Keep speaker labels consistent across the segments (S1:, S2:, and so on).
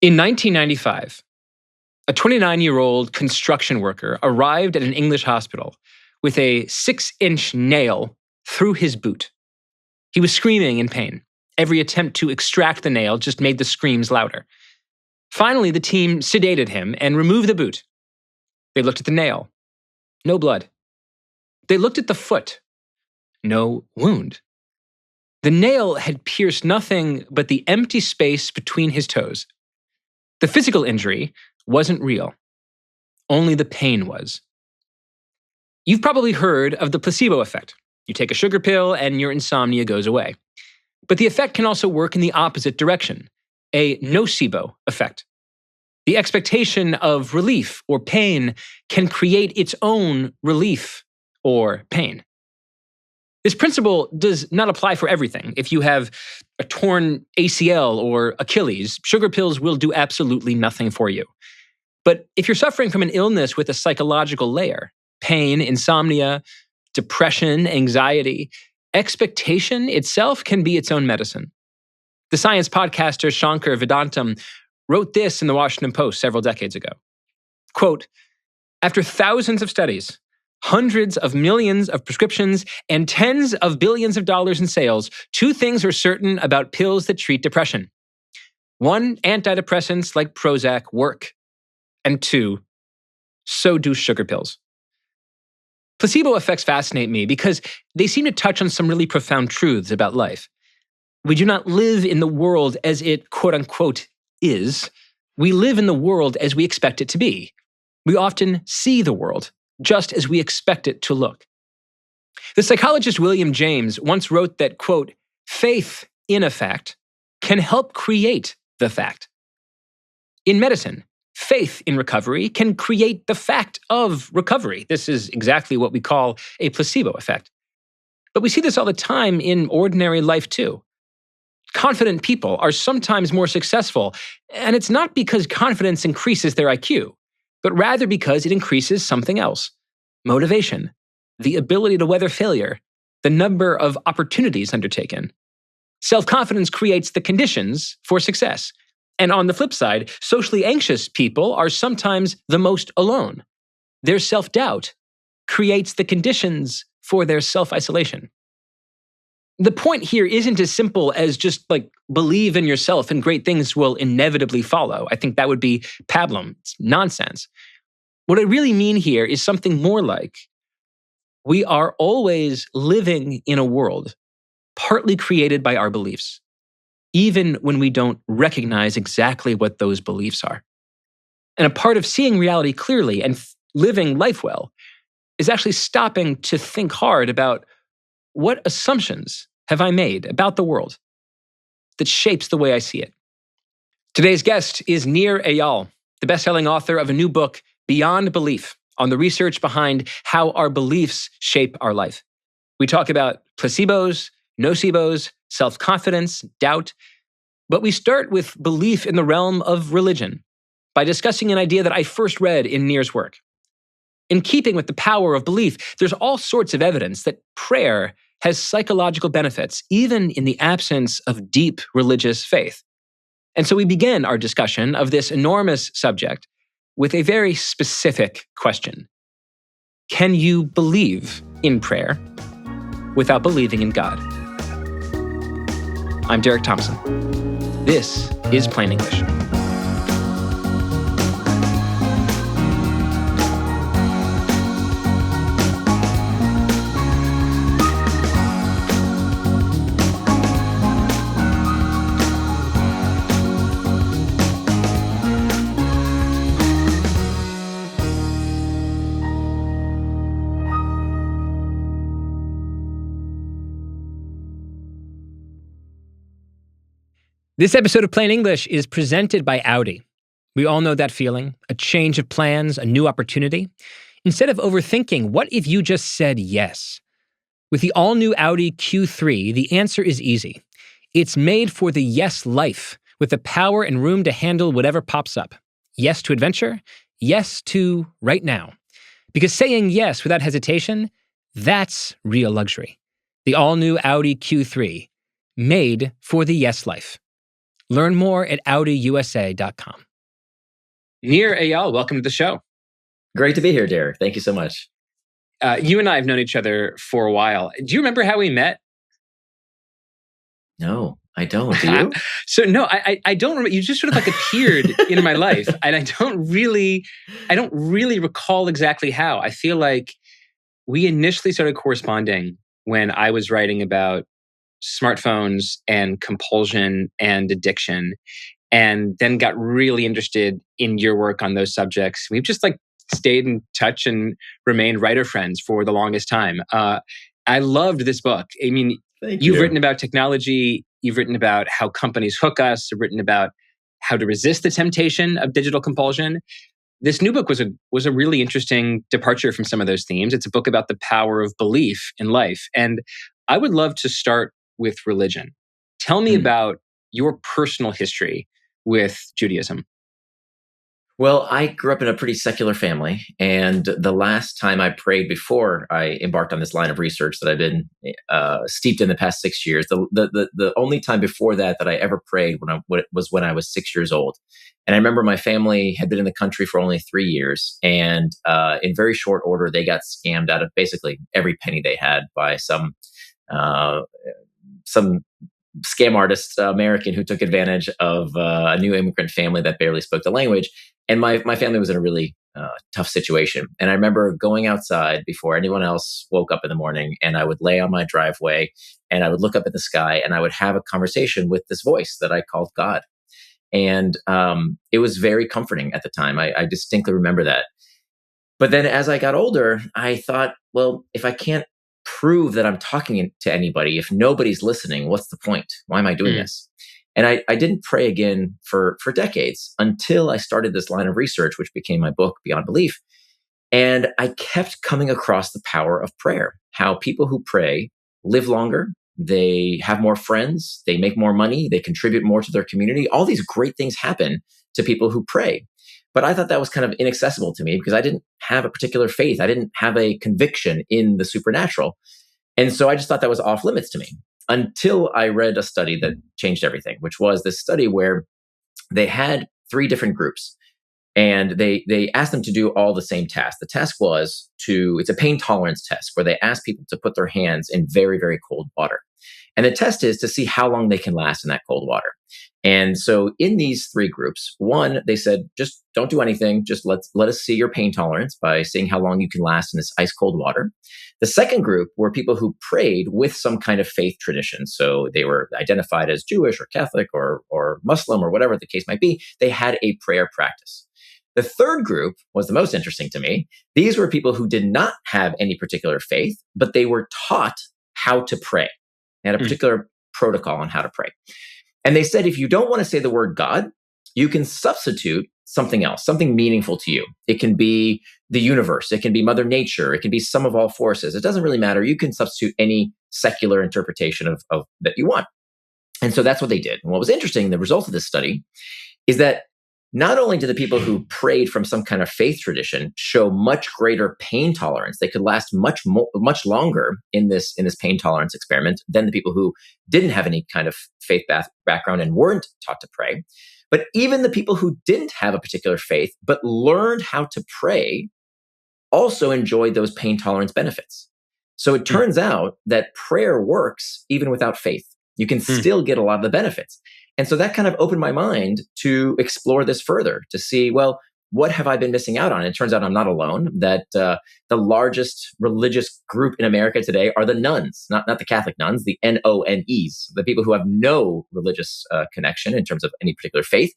S1: In 1995, a 29-year-old construction worker arrived at an English hospital with a 6-inch nail through his boot. He was screaming in pain. Every attempt to extract the nail just made the screams louder. Finally, the team sedated him and removed the boot. They looked at the nail. No blood. They looked at the foot. No wound. The nail had pierced nothing but the empty space between his toes. The physical injury wasn't real. Only the pain was. You've probably heard of the placebo effect. You take a sugar pill and your insomnia goes away. But the effect can also work in the opposite direction, a nocebo effect. The expectation of relief or pain can create its own relief or pain. This principle does not apply for everything. If you have a torn ACL or Achilles, sugar pills will do absolutely nothing for you. But if you're suffering from an illness with a psychological layer, pain, insomnia, depression, anxiety, expectation itself can be its own medicine. The science podcaster Shankar Vedantam wrote this in the Washington Post several decades ago. Quote, after thousands of studies, hundreds of millions of prescriptions, and tens of billions of dollars in sales, two things are certain about pills that treat depression. One, antidepressants like Prozac work. And two, so do sugar pills. Placebo effects fascinate me because they seem to touch on some really profound truths about life. We do not live in the world as it, quote unquote, is. We live in the world as we expect it to be. We often see the world just as we expect it to look. The psychologist William James once wrote that, quote, faith in a fact can help create the fact. In medicine, faith in recovery can create the fact of recovery. This is exactly what we call a placebo effect. But we see this all the time in ordinary life too. Confident people are sometimes more successful, and it's not because confidence increases their IQ, but rather because it increases something else. Motivation, the ability to weather failure, the number of opportunities undertaken. Self-confidence creates the conditions for success. And on the flip side, socially anxious people are sometimes the most alone. Their self-doubt creates the conditions for their self-isolation. The point here isn't as simple as just believe in yourself and great things will inevitably follow. I think that would be pablum. It's nonsense. What I really mean here is something more like we are always living in a world partly created by our beliefs, even when we don't recognize exactly what those beliefs are. And a part of seeing reality clearly and living life well is actually stopping to think hard about what assumptions have I made about the world that shapes the way I see it. Today's guest is Nir Eyal, the best-selling author of a new book, Beyond Belief, on the research behind how our beliefs shape our life. We talk about placebos, nocebos, self-confidence, doubt, but we start with belief in the realm of religion by discussing an idea that I first read in Nir's work. In keeping with the power of belief, there's all sorts of evidence that prayer has psychological benefits, even in the absence of deep religious faith. And so we begin our discussion of this enormous subject with a very specific question. Can you believe in prayer without believing in God? I'm Derek Thompson. This is Plain English. This episode of Plain English is presented by Audi. We all know that feeling, a change of plans, a new opportunity. Instead of overthinking, what if you just said yes? With the all-new Audi Q3, the answer is easy. It's made for the yes life, with the power and room to handle whatever pops up. Yes to adventure, yes to right now. Because saying yes without hesitation, that's real luxury. The all-new Audi Q3, made for the yes life. Learn more at AudiUSA.com. Nir Eyal, welcome to the show.
S2: Great to be here, Derek. Thank you so much.
S1: You and I have known each other for a while. Do you remember how we met?
S2: No, I don't. Do you?
S1: No, I don't remember. You just sort of like appeared in my life, and I don't really recall exactly how. I feel like we initially started corresponding when I was writing about smartphones and compulsion and addiction, and then got really interested in your work on those subjects. We've just like stayed in touch and remained writer friends for the longest time. I loved this book. I mean, you've written about technology. You've written about how companies hook us. You've written about how to resist the temptation of digital compulsion. This new book was a really interesting departure from some of those themes. It's a book about the power of belief in life. And I would love to start with religion. Tell me about your personal history with Judaism.
S2: Well, I grew up in a pretty secular family, and the last time I prayed before I embarked on this line of research that I've been steeped in the past 6 years, the only time before that I ever prayed was when I was 6 years old. And I remember my family had been in the country for only 3 years, and in very short order, they got scammed out of basically every penny they had by some scam artist American who took advantage of a new immigrant family that barely spoke the language. And my family was in a really tough situation. And I remember going outside before anyone else woke up in the morning, and I would lay on my driveway and I would look up at the sky and I would have a conversation with this voice that I called God. And it was very comforting at the time. I distinctly remember that. But then as I got older, I thought, well, if I can't prove that I'm talking to anybody, if nobody's listening, what's the point? Why am I doing this? And I didn't pray again for decades until I started this line of research, which became my book, Beyond Belief. And I kept coming across the power of prayer, how people who pray live longer, they have more friends, they make more money, they contribute more to their community. All these great things happen to people who pray. But I thought that was kind of inaccessible to me because I didn't have a particular faith. I didn't have a conviction in the supernatural. And so I just thought that was off limits to me until I read a study that changed everything, which was this study where they had 3 different groups and they asked them to do all the same task. The task was it's a pain tolerance test where they asked people to put their hands in very, very cold water. And the test is to see how long they can last in that cold water. And so in these 3 groups, one, they said, just don't do anything. Just let us see your pain tolerance by seeing how long you can last in this ice cold water. The second group were people who prayed with some kind of faith tradition. So they were identified as Jewish or Catholic or Muslim or whatever the case might be. They had a prayer practice. The third group was the most interesting to me. These were people who did not have any particular faith, but they were taught how to pray. They had a particular protocol on how to pray. And they said, if you don't want to say the word God, you can substitute something else, something meaningful to you. It can be the universe. It can be Mother Nature. It can be sum of all forces. It doesn't really matter. You can substitute any secular interpretation of that you want. And so that's what they did. And what was interesting, the result of this study, is that not only did the people who prayed from some kind of faith tradition show much greater pain tolerance, they could last much longer in this pain tolerance experiment than the people who didn't have any kind of faith background and weren't taught to pray. But even the people who didn't have a particular faith but learned how to pray also enjoyed those pain tolerance benefits. So it turns out that prayer works even without faith. You can still get a lot of the benefits. And so that kind of opened my mind to explore this further, to see, well, what have I been missing out on? And it turns out I'm not alone, that the largest religious group in America today are the nuns, not the Catholic nuns, the NONEs, the people who have no religious connection in terms of any particular faith.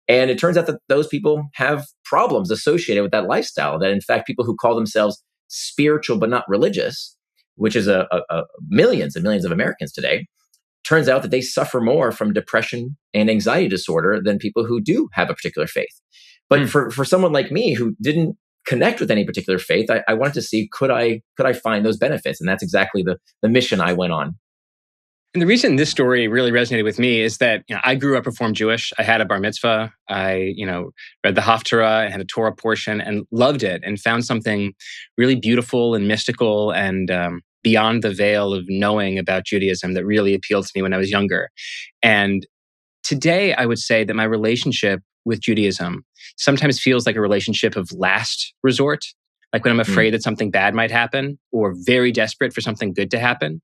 S2: And it turns out that those people have problems associated with that lifestyle, that in fact, people who call themselves spiritual but not religious, which is millions and millions of Americans today, turns out that they suffer more from depression and anxiety disorder than people who do have a particular faith. But for someone like me who didn't connect with any particular faith, I wanted to see, could I find those benefits? And that's exactly the mission I went on.
S1: And the reason this story really resonated with me is that I grew up Reformed Jewish. I had a bar mitzvah. I read the Haftarah and had a Torah portion and loved it and found something really beautiful and mystical and beyond the veil of knowing about Judaism that really appealed to me when I was younger. And today, I would say that my relationship with Judaism sometimes feels like a relationship of last resort. Like when I'm afraid that something bad might happen or very desperate for something good to happen,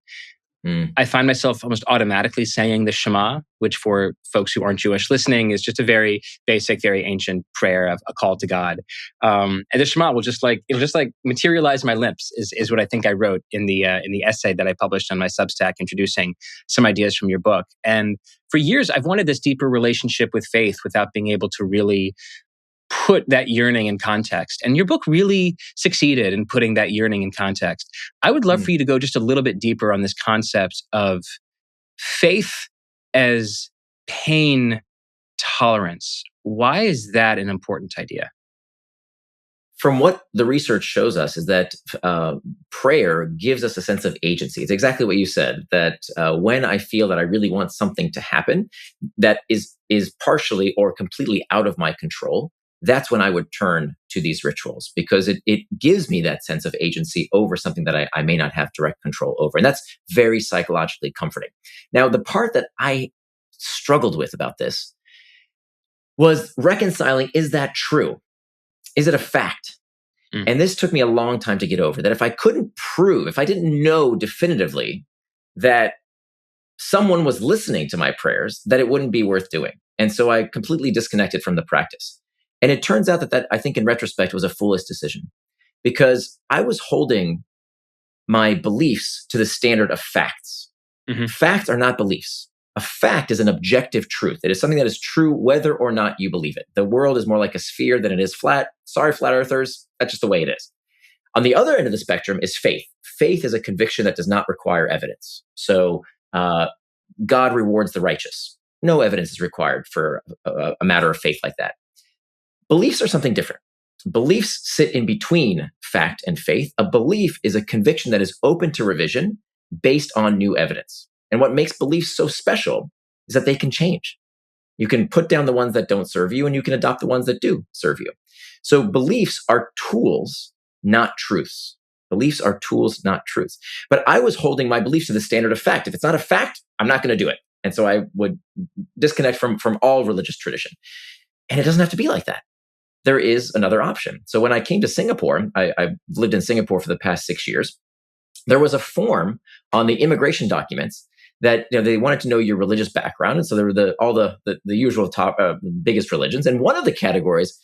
S1: I find myself almost automatically saying the Shema, which for folks who aren't Jewish listening is just a very basic, very ancient prayer of a call to God. And the Shema will it'll just materialize my lips is what I think I wrote in the essay that I published on my Substack introducing some ideas from your book. And for years, I've wanted this deeper relationship with faith without being able to really put that yearning in context. And your book really succeeded in putting that yearning in context. I would love for you to go just a little bit deeper on this concept of faith as pain tolerance. Why is that an important idea?
S2: From what the research shows us is that prayer gives us a sense of agency. It's exactly what you said, that when I feel that I really want something to happen that is partially or completely out of my control, that's when I would turn to these rituals, because it gives me that sense of agency over something that I may not have direct control over. And that's very psychologically comforting. Now, the part that I struggled with about this was reconciling, is that true? Is it a fact? And this took me a long time to get over, that if I couldn't prove, if I didn't know definitively that someone was listening to my prayers, that it wouldn't be worth doing. And so I completely disconnected from the practice. And it turns out that I think in retrospect was a foolish decision, because I was holding my beliefs to the standard of facts. Facts are not beliefs. A fact is an objective truth. It is something that is true whether or not you believe it. The world is more like a sphere than it is flat. Sorry, flat earthers. That's just the way it is. On the other end of the spectrum is faith. Faith is a conviction that does not require evidence. So God rewards the righteous. No evidence is required for a matter of faith like that. Beliefs are something different. Beliefs sit in between fact and faith. A belief is a conviction that is open to revision based on new evidence. And what makes beliefs so special is that they can change. You can put down the ones that don't serve you, and you can adopt the ones that do serve you. So beliefs are tools, not truths. Beliefs are tools, not truths. But I was holding my beliefs to the standard of fact. If it's not a fact, I'm not going to do it. And so I would disconnect from all religious tradition. And it doesn't have to be like that. There is another option. So when I came to Singapore, I lived in Singapore for the past 6 years. There was a form on the immigration documents that they wanted to know your religious background. And so there were all the usual top biggest religions. And one of the categories,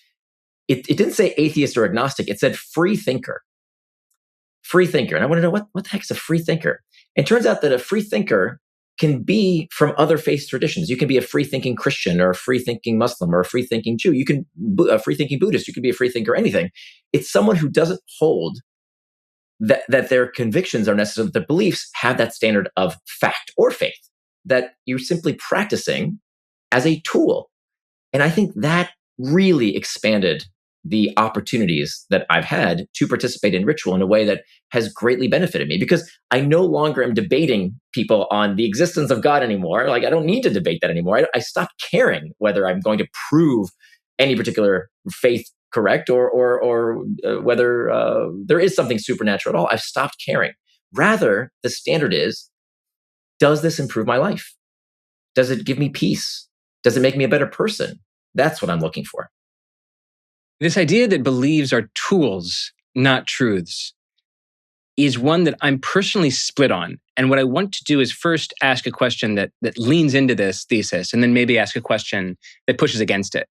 S2: it didn't say atheist or agnostic. It said free thinker. Free thinker. And I want to know what the heck is a free thinker? It turns out that a free thinker can be from other faith traditions. You can be a free-thinking Christian or a free-thinking Muslim or a free-thinking Jew. You can a free-thinking Buddhist. You can be a free thinker, anything. It's someone who doesn't hold that their convictions are necessary, that beliefs have that standard of fact or faith, that you're simply practicing as a tool. And I think that really expanded the opportunities that I've had to participate in ritual in a way that has greatly benefited me, because I no longer am debating people on the existence of God anymore. Like, I don't need to debate that anymore. I stopped caring whether I'm going to prove any particular faith correct or whether there is something supernatural at all. I've stopped caring. Rather, the standard is, does this improve my life? Does it give me peace? Does it make me a better person? That's what I'm looking for.
S1: This idea that beliefs are tools, not truths, is one that I'm personally split on. And what I want to do is first ask a question that leans into this thesis, and then maybe ask a question that pushes against it.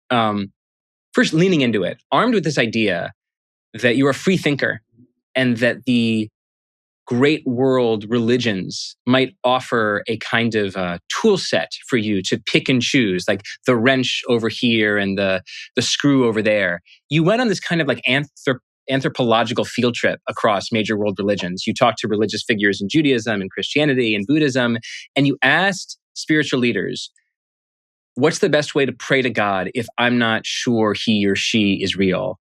S1: First, leaning into it, armed with this idea that you're a free thinker and that the great world religions might offer a kind of tool set for you to pick and choose, like the wrench over here and the screw over there. You went on this kind of like anthropological field trip across major world religions. You talked to religious figures in Judaism and Christianity and Buddhism, and you asked spiritual leaders, what's the best way to pray to God if I'm not sure he or she is real?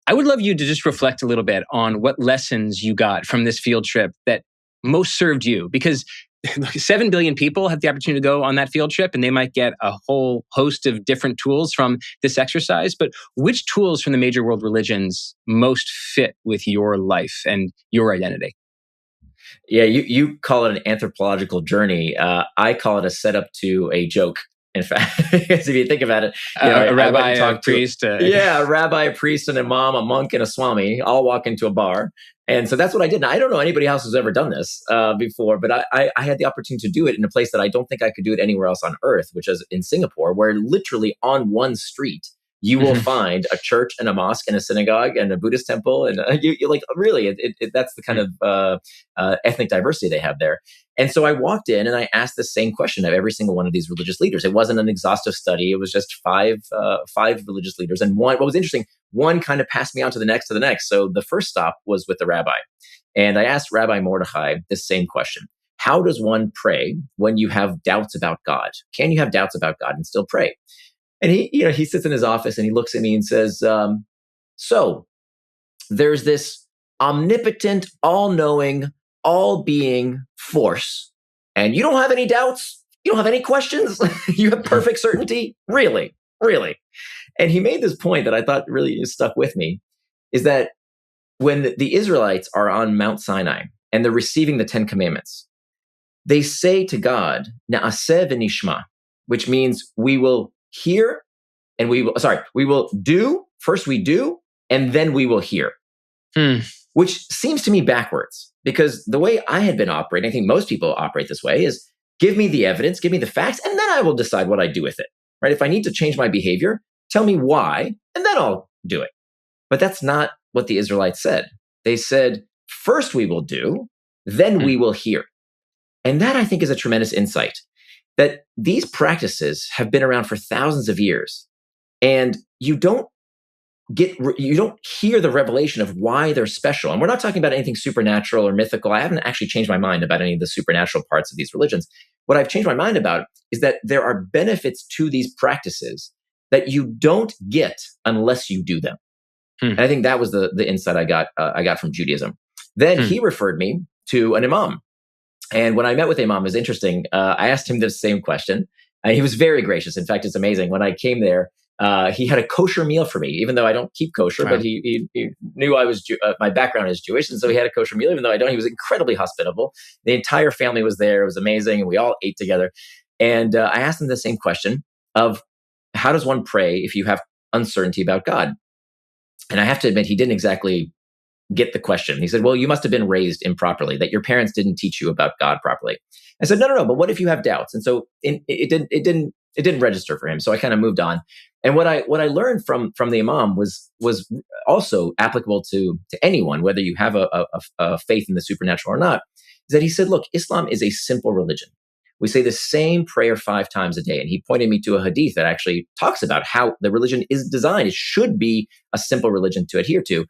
S1: I would love you to just reflect a little bit on what lessons you got from this field trip that most served you, because 7 billion people have the opportunity to go on that field trip, and they might get a whole host of different tools from this exercise. But which tools from the major world religions most fit with your life and your identity?
S2: Yeah, you call it an anthropological journey. I call it a setup to a joke. In fact, because if you think about it,
S1: A
S2: I went
S1: rabbi,
S2: and
S1: a
S2: talked
S1: priest.
S2: a rabbi, a priest, an imam, a monk, and a swami all walk into a bar. And so that's what I did. Now, I don't know anybody else who's ever done this before, but I had the opportunity to do it in a place that I don't think I could do it anywhere else on earth, which is in Singapore, where literally on one street, you will find a church and a mosque and a synagogue and a Buddhist temple. And you like, really, that's the kind of ethnic diversity they have there. And so I walked in and I asked the same question of every single one of these religious leaders. It wasn't an exhaustive study. It was just five religious leaders. And what was interesting, one kind of passed me on to the next. So the first stop was with the rabbi. And I asked Rabbi Mordechai this same question. How does one pray when you have doubts about God? Can you have doubts about God and still pray? And he sits in his office and he looks at me and says, so there's this omnipotent, all-knowing, all-being force, and you don't have any doubts? You don't have any questions? You have perfect certainty? Really? Really? And he made this point that I thought really stuck with me, is that when the Israelites are on Mount Sinai and they're receiving the 10 Commandments, they say to God, Na'aseh v'nishma, which means we will hear and we will do. First we do, and then we will hear. Which seems to me backwards, because the way I had been operating, I think most people operate this way, is give me the evidence, give me the facts, and then I will decide what I do with it, right? If I need to change my behavior, tell me why, and then I'll do it. But that's not what the Israelites said. They said, first we will do, then we will hear. And that, I think, is a tremendous insight, that these practices have been around for thousands of years, and you don't hear the revelation of why they're special. And we're not talking about anything supernatural or mythical. I haven't actually changed my mind about any of the supernatural parts of these religions. What I've changed my mind about is that there are benefits to these practices that you don't get unless you do them. And I think that was the insight I got from Judaism. Then he referred me to an imam. And when I met with imam, it was interesting. I asked him the same question, and he was very gracious. In fact, it's amazing. When I came there, he had a kosher meal for me, even though I don't keep kosher, but he knew I was my background is Jewish, and so he had a kosher meal, even though I don't. He was incredibly hospitable. The entire family was there. It was amazing, and we all ate together. And I asked him the same question of, how does one pray if you have uncertainty about God? And I have to admit, he didn't exactly get the question. He said, well, you must have been raised improperly, that your parents didn't teach you about God properly. I said, no, but what if you have doubts? And so it didn't register for him. So I kind of moved on. And what I learned from the imam was also applicable to anyone, whether you have a faith in the supernatural or not, is that he said, look, Islam is a simple religion. We say the same prayer 5 times a day. And he pointed me to a hadith that actually talks about how the religion is designed. It should be a simple religion to adhere to.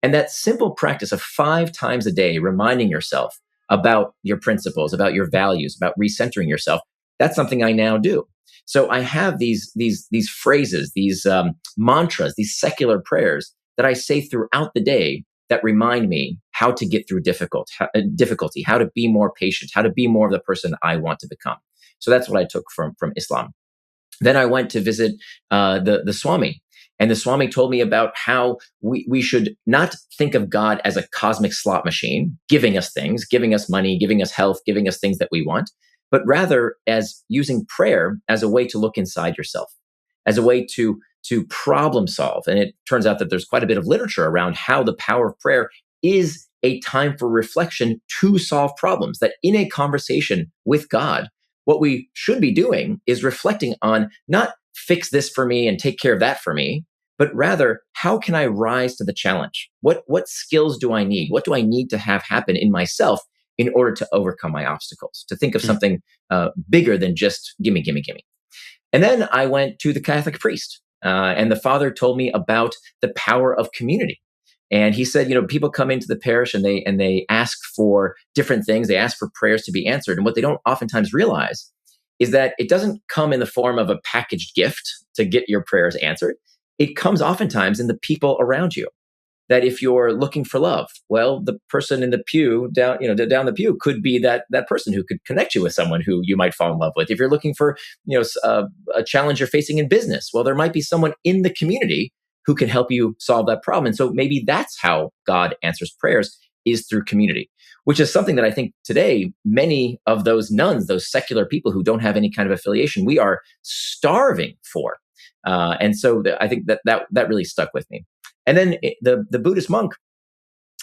S2: And that simple practice of 5 times a day, reminding yourself about your principles, about your values, about recentering yourself, that's something I now do. So I have these phrases, these mantras, these secular prayers that I say throughout the day that remind me how to get through difficulty, how to be more patient, how to be more of the person I want to become. So that's what I took from Islam. Then I went to visit the Swami. And the Swami told me about how we should not think of God as a cosmic slot machine, giving us things, giving us money, giving us health, giving us things that we want, but rather as using prayer as a way to look inside yourself, as a way to problem solve. And it turns out that there's quite a bit of literature around how the power of prayer is a time for reflection to solve problems, that in a conversation with God, what we should be doing is reflecting on not fix this for me and take care of that for me, but rather, how can I rise to the challenge? What skills do I need? What do I need to have happen in myself in order to overcome my obstacles? To think of something bigger than just gimme, gimme, gimme. And then I went to the Catholic priest, and the father told me about the power of community. And he said, people come into the parish and they ask for different things. They ask for prayers to be answered. And what they don't oftentimes realize is that it doesn't come in the form of a packaged gift to get your prayers answered. It comes oftentimes in the people around you. That if you're looking for love, well, the person in the pew down the pew could be that person who could connect you with someone who you might fall in love with. If you're looking for, a challenge you're facing in business, well, there might be someone in the community who can help you solve that problem. And so maybe that's how God answers prayers, is through community. which is something that I think today, many of those nuns, those secular people who don't have any kind of affiliation, we are starving for. And so I think that really stuck with me. And then the Buddhist monk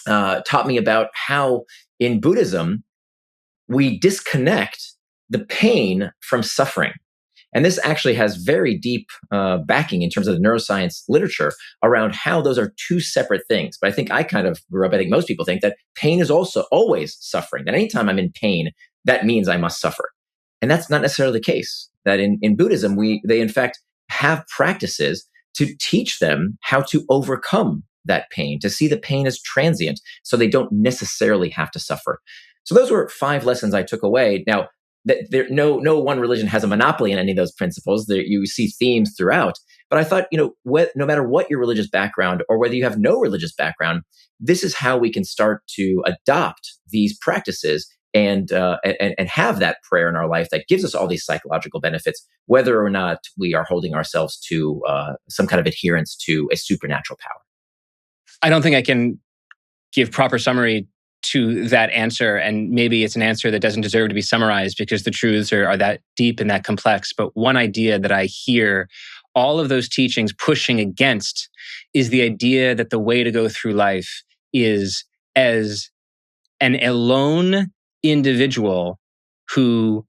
S2: taught me about how in Buddhism, we disconnect the pain from suffering. And this actually has very deep backing in terms of the neuroscience literature around how those are two separate things. But I think I kind of grew up, I think most people think that pain is also always suffering. That anytime I'm in pain, that means I must suffer. And that's not necessarily the case. That in Buddhism, they in fact have practices to teach them how to overcome that pain, to see the pain as transient so they don't necessarily have to suffer. So those were 5 lessons I took away. Now, no one religion has a monopoly on any of those principles. You see themes throughout. But I thought, no matter what your religious background or whether you have no religious background, this is how we can start to adopt these practices and have that prayer in our life that gives us all these psychological benefits, whether or not we are holding ourselves to some kind of adherence to a supernatural power.
S1: I don't think I can give proper summary to that answer. And maybe it's an answer that doesn't deserve to be summarized because the truths are that deep and that complex. But one idea that I hear all of those teachings pushing against is the idea that the way to go through life is as an alone individual who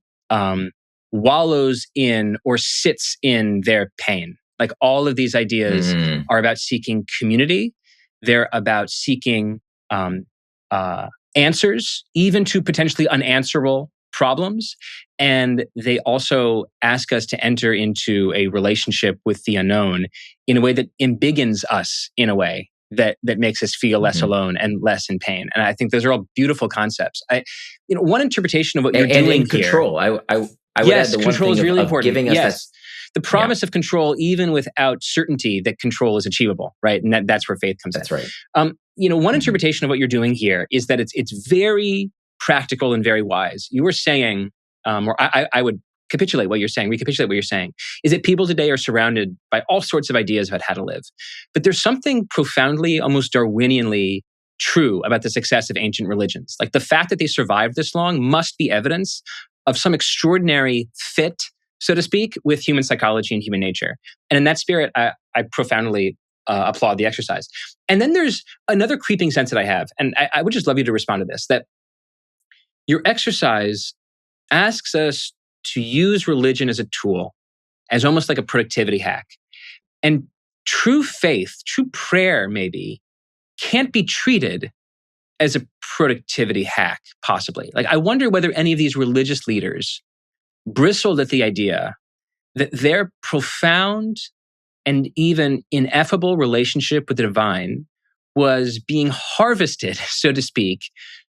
S1: wallows in or sits in their pain. Like all of these ideas are about seeking community. They're about seeking answers, even to potentially unanswerable problems. And they also ask us to enter into a relationship with the unknown in a way that embiggens us in a way that makes us feel less alone and less in pain. And I think those are all beautiful concepts. One interpretation of what you're doing
S2: and control.
S1: here.
S2: I would add the
S1: control
S2: one
S1: is
S2: thing
S1: really
S2: of
S1: important.
S2: Giving us
S1: the promise of control, even without certainty that control is achievable, right? And that's where faith comes in.
S2: That's right.
S1: One interpretation of what you're doing here is that it's very practical and very wise. You were saying, or I would recapitulate what you're saying, is that people today are surrounded by all sorts of ideas about how to live. But there's something profoundly, almost Darwinianly true about the success of ancient religions. Like the fact that they survived this long must be evidence of some extraordinary fit, so to speak, with human psychology and human nature. And in that spirit, I profoundly applaud the exercise. And then there's another creeping sense that I have, and I would just love you to respond to this, that your exercise asks us to use religion as a tool, as almost like a productivity hack. And true faith, true prayer maybe, can't be treated as a productivity hack, possibly. Like I wonder whether any of these religious leaders bristled at the idea that their profound and even ineffable relationship with the divine was being harvested, so to speak,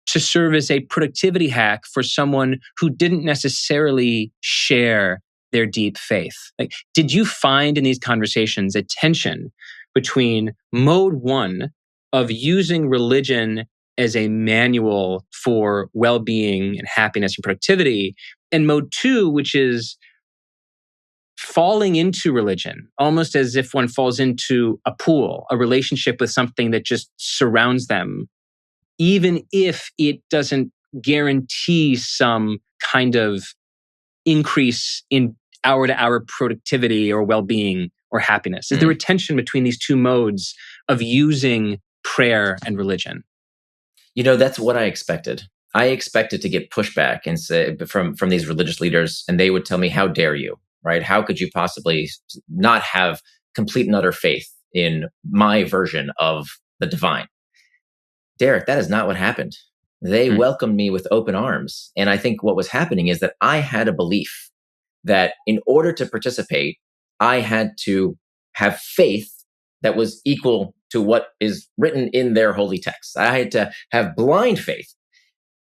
S1: to serve as a productivity hack for someone who didn't necessarily share their deep faith. Like, did you find in these conversations a tension between mode 1 of using religion as a manual for well-being and happiness and productivity, and mode 2, which is falling into religion, almost as if one falls into a pool, a relationship with something that just surrounds them, even if it doesn't guarantee some kind of increase in hour-to-hour productivity or well-being or happiness? Is there a tension between these two modes of using prayer and religion?
S2: That's what I expected. I expected to get pushback and say from these religious leaders, and they would tell me, "How dare you? Right? How could you possibly not have complete and utter faith in my version of the divine?" Derek, that is not what happened. They welcomed me with open arms. And I think what was happening is that I had a belief that in order to participate, I had to have faith that was equal to what is written in their holy texts. I had to have blind faith.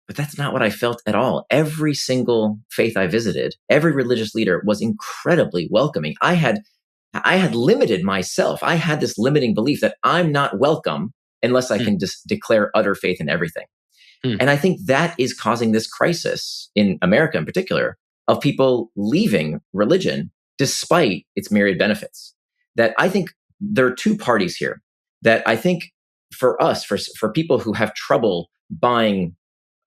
S2: But that's not what I felt at all. Every single faith I visited, every religious leader was incredibly welcoming. I had limited myself. I had this limiting belief that I'm not welcome unless I can just declare utter faith in everything. And I think that is causing this crisis in America in particular of people leaving religion despite its myriad benefits. That I think there are two parties here that I think for us, for people who have trouble buying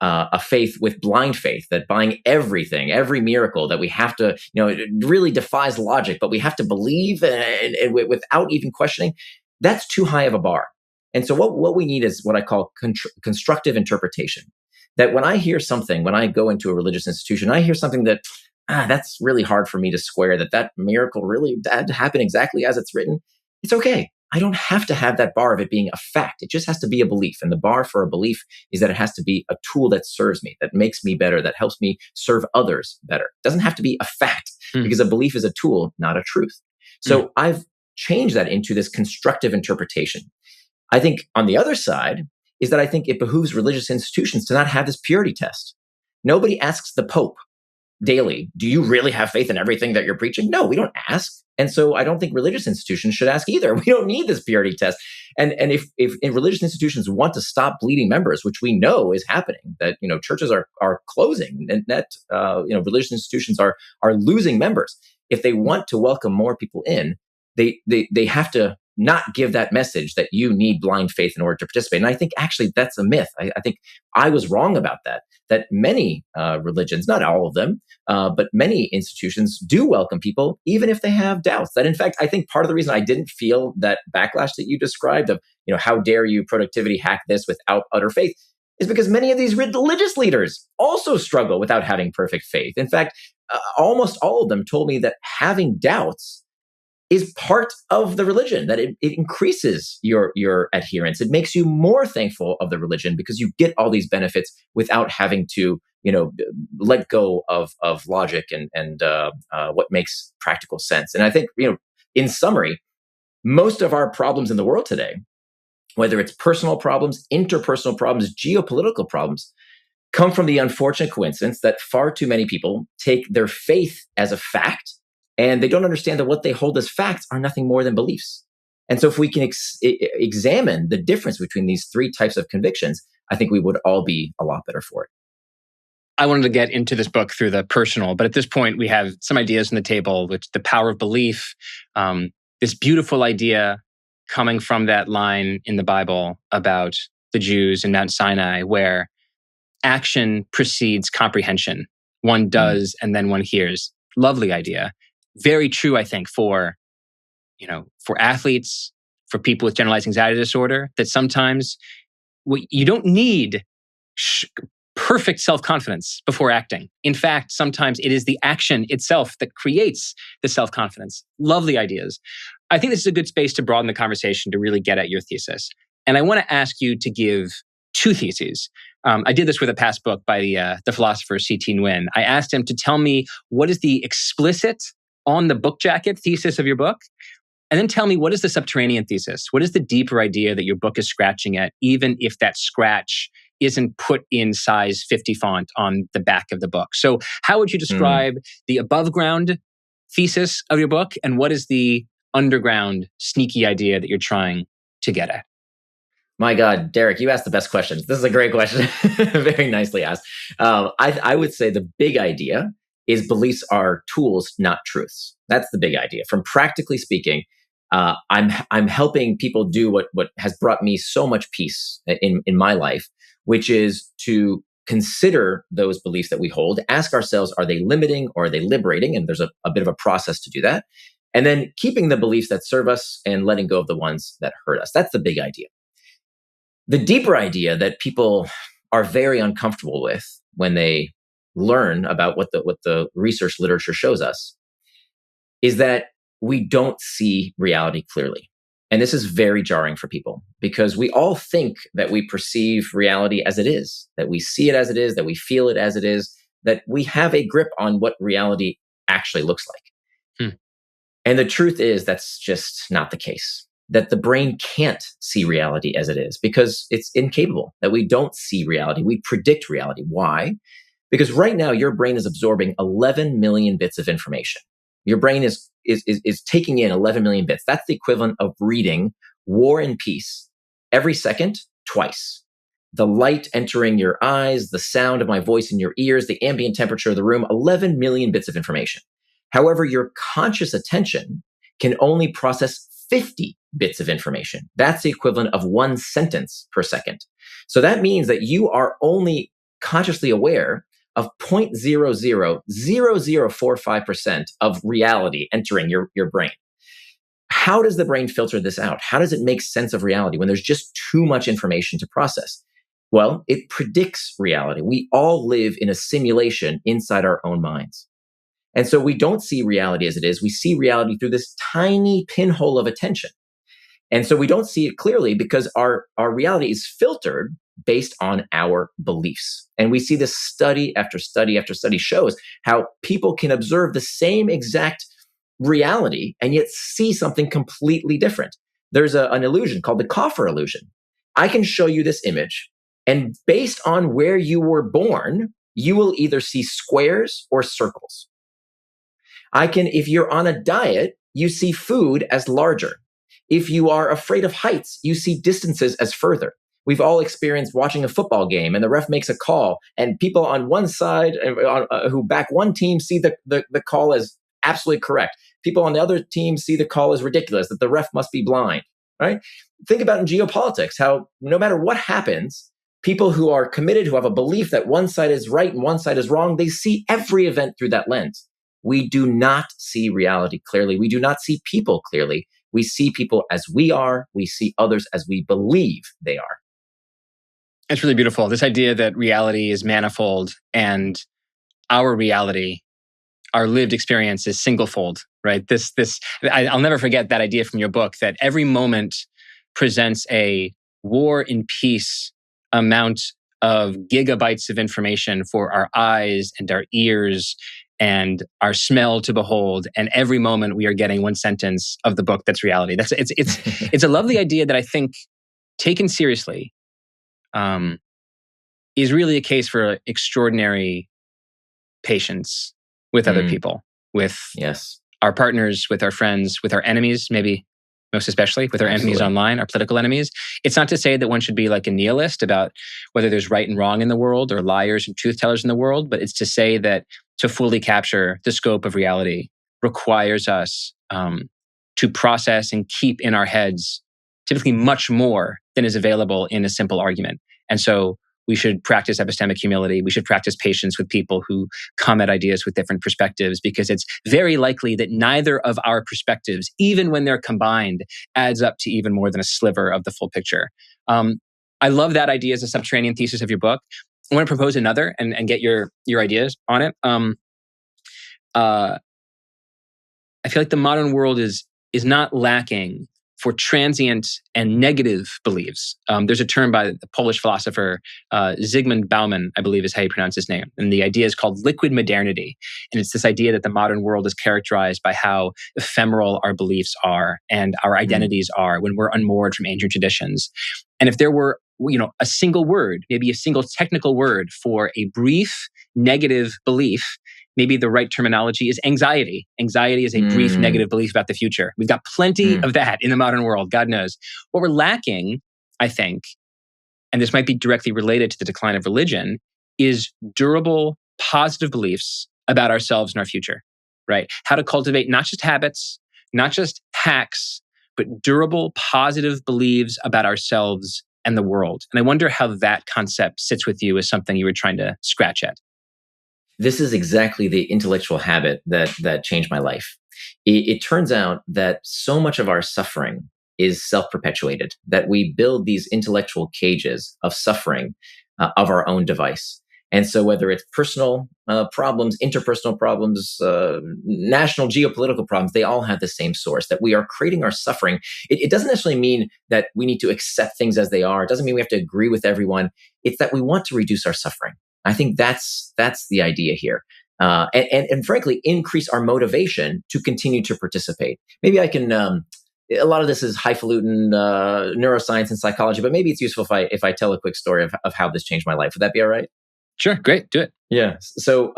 S2: a faith with blind faith, that buying everything, every miracle, that we have to, it really defies logic, but we have to believe and without even questioning, that's too high of a bar. And so what we need is what I call constructive interpretation. That when I hear something, when I go into a religious institution, I hear something that, that's really hard for me to square, that miracle really had to happen exactly as it's written. It's okay. I don't have to have that bar of it being a fact. It just has to be a belief. And the bar for a belief is that it has to be a tool that serves me, that makes me better, that helps me serve others better. It doesn't have to be a fact because a belief is a tool, not a truth. So I've changed that into this constructive interpretation. I think on the other side is that I think it behooves religious institutions to not have this purity test. Nobody asks the Pope daily, do you really have faith in everything that you're preaching? No, we don't ask. And so I don't think religious institutions should ask either. We don't need this purity test. And if religious institutions want to stop bleeding members, which we know is happening, that churches are closing, and that religious institutions are losing members. If they want to welcome more people in, they have to not give that message that you need blind faith in order to participate. And I think actually that's a myth. I think I was wrong about that many religions, not all of them, but many institutions do welcome people, even if they have doubts. That in fact, I think part of the reason I didn't feel that backlash that you described of, how dare you productivity hack this without utter faith, is because many of these religious leaders also struggle without having perfect faith. In fact, almost all of them told me that having doubts is part of the religion, that it increases your adherence. It makes you more thankful of the religion because you get all these benefits without having to, let go of logic and what makes practical sense. And I think, in summary, most of our problems in the world today, whether it's personal problems, interpersonal problems, geopolitical problems, come from the unfortunate coincidence that far too many people take their faith as a fact, and they don't understand that what they hold as facts are nothing more than beliefs. And so if we can examine the difference between these three types of convictions, I think we would all be a lot better for it.
S1: I wanted to get into this book through the personal, but at this point we have some ideas on the table, which the power of belief, this beautiful idea coming from that line in the Bible about the Jews in Mount Sinai, where action precedes comprehension. One does and then one hears. Lovely idea. Very true, I think, for athletes, for people with generalized anxiety disorder, that sometimes you don't need perfect self-confidence before acting. In fact, sometimes it is the action itself that creates the self-confidence. Lovely ideas. I think this is a good space to broaden the conversation to really get at your thesis. And I want to ask you to give two theses. I did this with a past book by the philosopher C.T. Nguyen. I asked him to tell me what is the explicit on the book jacket thesis of your book, and then tell me what is the subterranean thesis? What is the deeper idea that your book is scratching at, even if that scratch isn't put in size 50 font on the back of the book? So how would you describe the above ground thesis of your book, and what is the underground sneaky idea that you're trying to get at?
S2: My God, Derek, you asked the best questions. This is a great question. Very nicely asked. I would say the big idea is beliefs are tools, not truths. That's the big idea. From practically speaking, I'm helping people do what has brought me so much peace in my life, which is to consider those beliefs that we hold, ask ourselves, are they limiting or are they liberating? And there's a bit of a process to do that. And then keeping the beliefs that serve us and letting go of the ones that hurt us. That's the big idea. The deeper idea that people are very uncomfortable with when they learn about what the research literature shows us is that we don't see reality clearly. And this is very jarring for people because we all think that we perceive reality as it is, that we see it as it is, that we feel it as it is, that we have a grip on what reality actually looks like. And the truth is that's just not the case. That the brain can't see reality as it is because it's incapable, that we don't see reality. We predict reality. Why? Because right now your brain is absorbing 11 million bits of information. Your brain is taking in 11 million bits. That's the equivalent of reading War and Peace every second, twice. The light entering your eyes, the sound of my voice in your ears, the ambient temperature of the room, 11 million bits of information. However, your conscious attention can only process 50 bits of information. That's the equivalent of one sentence per second. So that means that you are only consciously aware of 0.000045% of reality entering your brain. How does the brain filter this out? How does it make sense of reality when there's just too much information to process? Well, it predicts reality. We all live in a simulation inside our own minds. And so we don't see reality as it is. We see reality through this tiny pinhole of attention. And so we don't see it clearly because our reality is filtered based on our beliefs. And we see this study after study after study shows how people can observe the same exact reality and yet see something completely different. There's an illusion called the coffer illusion. I can show you this image, and based on where you were born, you will either see squares or circles. If you're on a diet, you see food as larger. If you are afraid of heights, you see distances as further. We've all experienced watching a football game and the ref makes a call, and people on one side who back one team see the call as absolutely correct. People on the other team see the call as ridiculous, that the ref must be blind, right? Think about in geopolitics, how no matter what happens, people who are committed, who have a belief that one side is right and one side is wrong, they see every event through that lens. We do not see reality clearly. We do not see people clearly. We see people as we are. We see others as we believe they are.
S1: It's really beautiful. This idea that reality is manifold and our reality, our lived experience, is singlefold, right? I'll never forget that idea from your book, that every moment presents a war and peace amount of gigabytes of information for our eyes and our ears and our smell to behold. And every moment we are getting one sentence of the book that's reality. It's a lovely idea that I think, taken seriously, is really a case for extraordinary patience with other people, with our partners, with our friends, with our enemies, maybe most especially with our enemies online, our political enemies. It's not to say that one should be like a nihilist about whether there's right and wrong in the world or liars and truth tellers in the world, but it's to say that to fully capture the scope of reality requires us to process and keep in our heads typically much more than is available in a simple argument. And so we should practice epistemic humility. We should practice patience with people who come at ideas with different perspectives, because it's very likely that neither of our perspectives, even when they're combined, adds up to even more than a sliver of the full picture. I love that idea as a subterranean thesis of your book. I want to propose another and get your ideas on it. I feel like the modern world is not lacking for transient and negative beliefs. There's a term by the Polish philosopher Zygmunt Bauman, I believe is how you pronounce his name. And the idea is called liquid modernity. And it's this idea that the modern world is characterized by how ephemeral our beliefs are and our identities are when we're unmoored from ancient traditions. And if there were a single word, maybe a single technical word for a brief negative belief, maybe the right terminology is anxiety. Anxiety is a brief negative belief about the future. We've got plenty of that in the modern world, God knows. What we're lacking, I think, and this might be directly related to the decline of religion, is durable, positive beliefs about ourselves and our future, right? How to cultivate not just habits, not just hacks, but durable, positive beliefs about ourselves and the world. And I wonder how that concept sits with you as something you were trying to scratch at.
S2: This is exactly the intellectual habit that changed my life. It turns out that so much of our suffering is self-perpetuated, that we build these intellectual cages of suffering of our own device. And so whether it's personal problems, interpersonal problems, national geopolitical problems, they all have the same source, that we are creating our suffering. It doesn't necessarily mean that we need to accept things as they are. It doesn't mean we have to agree with everyone. It's that we want to reduce our suffering. I think that's the idea here. And frankly, increase our motivation to continue to participate. Maybe I can, a lot of this is highfalutin neuroscience and psychology, but maybe it's useful if I tell a quick story of how this changed my life. Would that be all right?
S1: Sure, great, do it.
S2: Yeah. So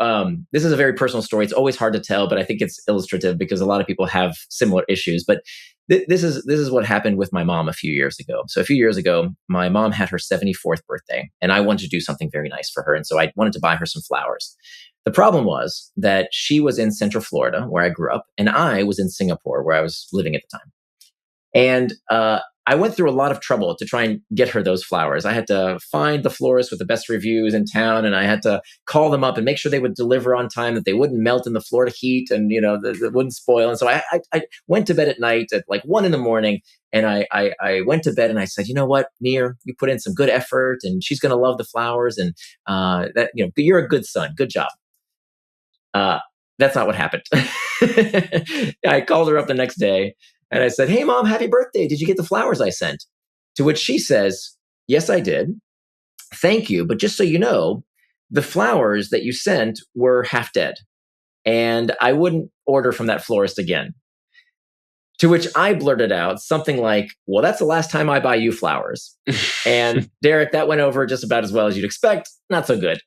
S2: this is a very personal story. It's always hard to tell, but I think it's illustrative because a lot of people have similar issues. But this is what happened with my mom a few years ago. So a few years ago, my mom had her 74th birthday, and I wanted to do something very nice for her. And so I wanted to buy her some flowers. The problem was that she was in Central Florida, where I grew up, and I was in Singapore, where I was living at the time. And I went through a lot of trouble to try and get her those flowers. I had to find the florist with the best reviews in town, and I had to call them up and make sure they would deliver on time, that they wouldn't melt in the Florida heat, and that wouldn't spoil. And so I went to bed at night at like 1 a.m, and I went to bed and I said, you know what, Nir, you put in some good effort, and she's going to love the flowers, and you're a good son. Good job. That's not what happened. I called her up the next day and I said, hey, Mom, happy birthday. Did you get the flowers I sent? To which she says, yes, I did. Thank you. But just so you know, the flowers that you sent were half dead, and I wouldn't order from that florist again. To which I blurted out something like, well, that's the last time I buy you flowers. And Derek, that went over just about as well as you'd expect. Not so good.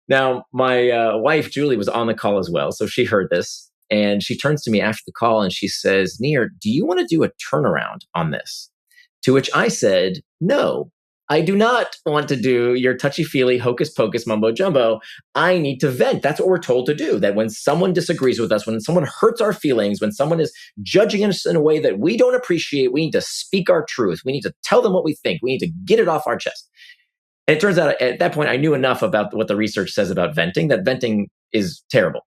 S2: Now, my wife, Julie, was on the call as well. So she heard this, and she turns to me after the call and she says, Nir, do you want to do a turnaround on this? To which I said, no, I do not want to do your touchy-feely hocus pocus mumbo jumbo. I need to vent. That's what we're told to do. That when someone disagrees with us, when someone hurts our feelings, when someone is judging us in a way that we don't appreciate, we need to speak our truth. We need to tell them what we think. We need to get it off our chest. And it turns out at that point, I knew enough about what the research says about venting, that venting is terrible,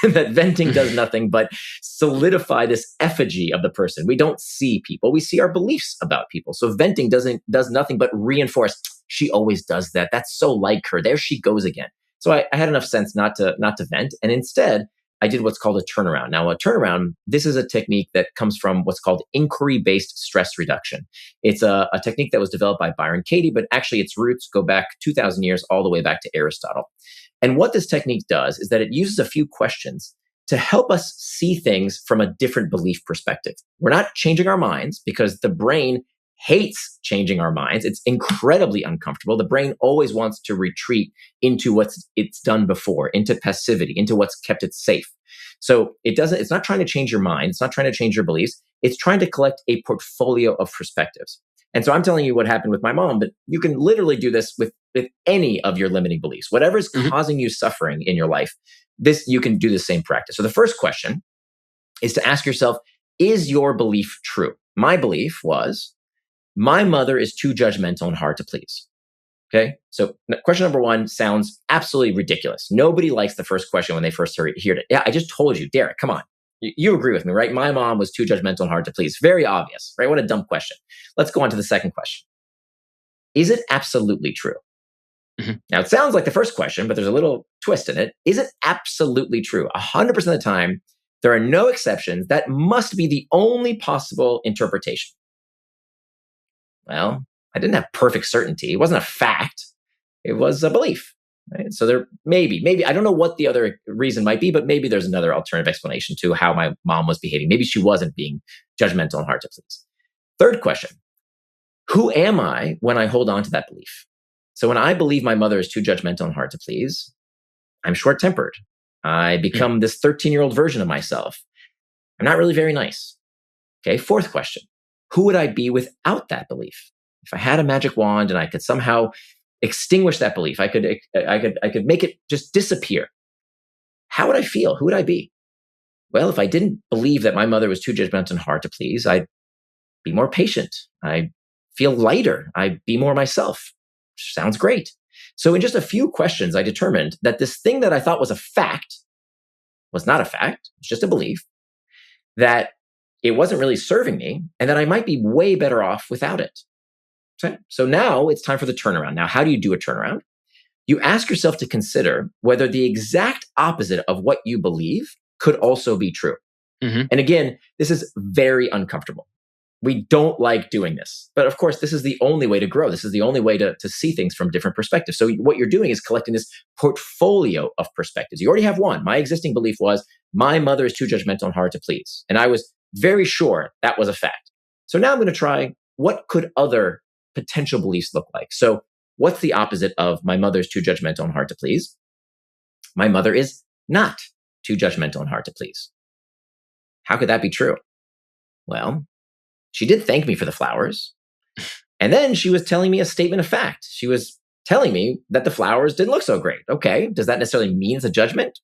S2: that venting does nothing but solidify this effigy of the person. We don't see people. We see our beliefs about people. So venting does nothing but reinforce. She always does that. That's so like her. There she goes again. So I had enough sense not to vent. And instead, I did what's called a turnaround. Now, a turnaround, this is a technique that comes from what's called inquiry-based stress reduction. It's a technique that was developed by Byron Katie, but actually its roots go back 2,000 years all the way back to Aristotle. And what this technique does is that it uses a few questions to help us see things from a different belief perspective. We're not changing our minds because the brain hates changing our minds. It's incredibly uncomfortable. The brain always wants to retreat into it's done before, into passivity, into what's kept it safe. So it's not trying to change your mind. It's not trying to change your beliefs. It's trying to collect a portfolio of perspectives. And so I'm telling you what happened with my mom, but you can literally do this with any of your limiting beliefs. Whatever's causing you suffering in your life, you can do the same practice. So the first question is to ask yourself, is your belief true? My belief was, my mother is too judgmental and hard to please. Okay. So question number one sounds absolutely ridiculous. Nobody likes the first question when they first hear it. Yeah, I just told you, Derek, come on. You agree with me, right? My mom was too judgmental and hard to please. Very obvious, right? What a dumb question. Let's go on to the second question. Is it absolutely true? Now, it sounds like the first question, but there's a little twist in it. Is it absolutely true? 100% of the time, there are no exceptions. That must be the only possible interpretation. Well, I didn't have perfect certainty. It wasn't a fact. It was a belief. Right? So there maybe, I don't know what the other reason might be, but maybe there's another alternative explanation to how my mom was behaving. Maybe she wasn't being judgmental and hard to please. Third question, who am I when I hold on to that belief? So when I believe my mother is too judgmental and hard to please, I'm short-tempered. I become this 13-year-old version of myself. I'm not really very nice. Okay, fourth question, who would I be without that belief? If I had a magic wand and I could somehow extinguish that belief, I could make it just disappear. How would I feel? Who would I be? Well, if I didn't believe that my mother was too judgmental and hard to please, I'd be more patient. I'd feel lighter. I'd be more myself. Sounds great. So in just a few questions, I determined that this thing that I thought was a fact was not a fact. It's just a belief, that it wasn't really serving me, and that I might be way better off without it. Okay? So now it's time for the turnaround. Now, how do you do a turnaround? You ask yourself to consider whether the exact opposite of what you believe could also be true. And again, this is very uncomfortable. We don't like doing this. But of course, this is the only way to grow. This is the only way to see things from different perspectives. So what you're doing is collecting this portfolio of perspectives. You already have one. My existing belief was, my mother is too judgmental and hard to please. And I was very sure that was a fact. So now I'm going to try, what could other potential beliefs look like? So what's the opposite of my mother is too judgmental and hard to please? My mother is not too judgmental and hard to please. How could that be true? Well, she did thank me for the flowers. And then she was telling me a statement of fact. She was telling me that the flowers didn't look so great. Okay, does that necessarily mean it's a judgment?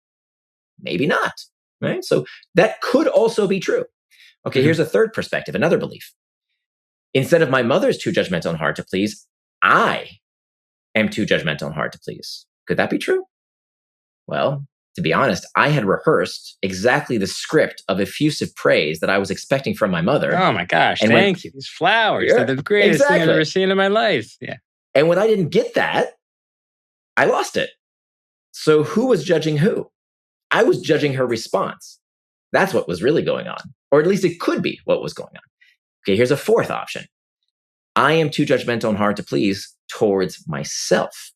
S2: Maybe not, right? So that could also be true. Okay, here's a third perspective, another belief. Instead of my mother's too judgmental and hard to please, I am too judgmental and hard to please. Could that be true? Well, to be honest, I had rehearsed exactly the script of effusive praise that I was expecting from my mother.
S1: Oh my gosh, thank you. These flowers, they're the greatest thing I've ever seen in my life. Yeah.
S2: And when I didn't get that, I lost it. So who was judging who? I was judging her response. That's what was really going on. Or at least it could be what was going on. Okay, here's a fourth option. I am too judgmental and hard to please towards myself.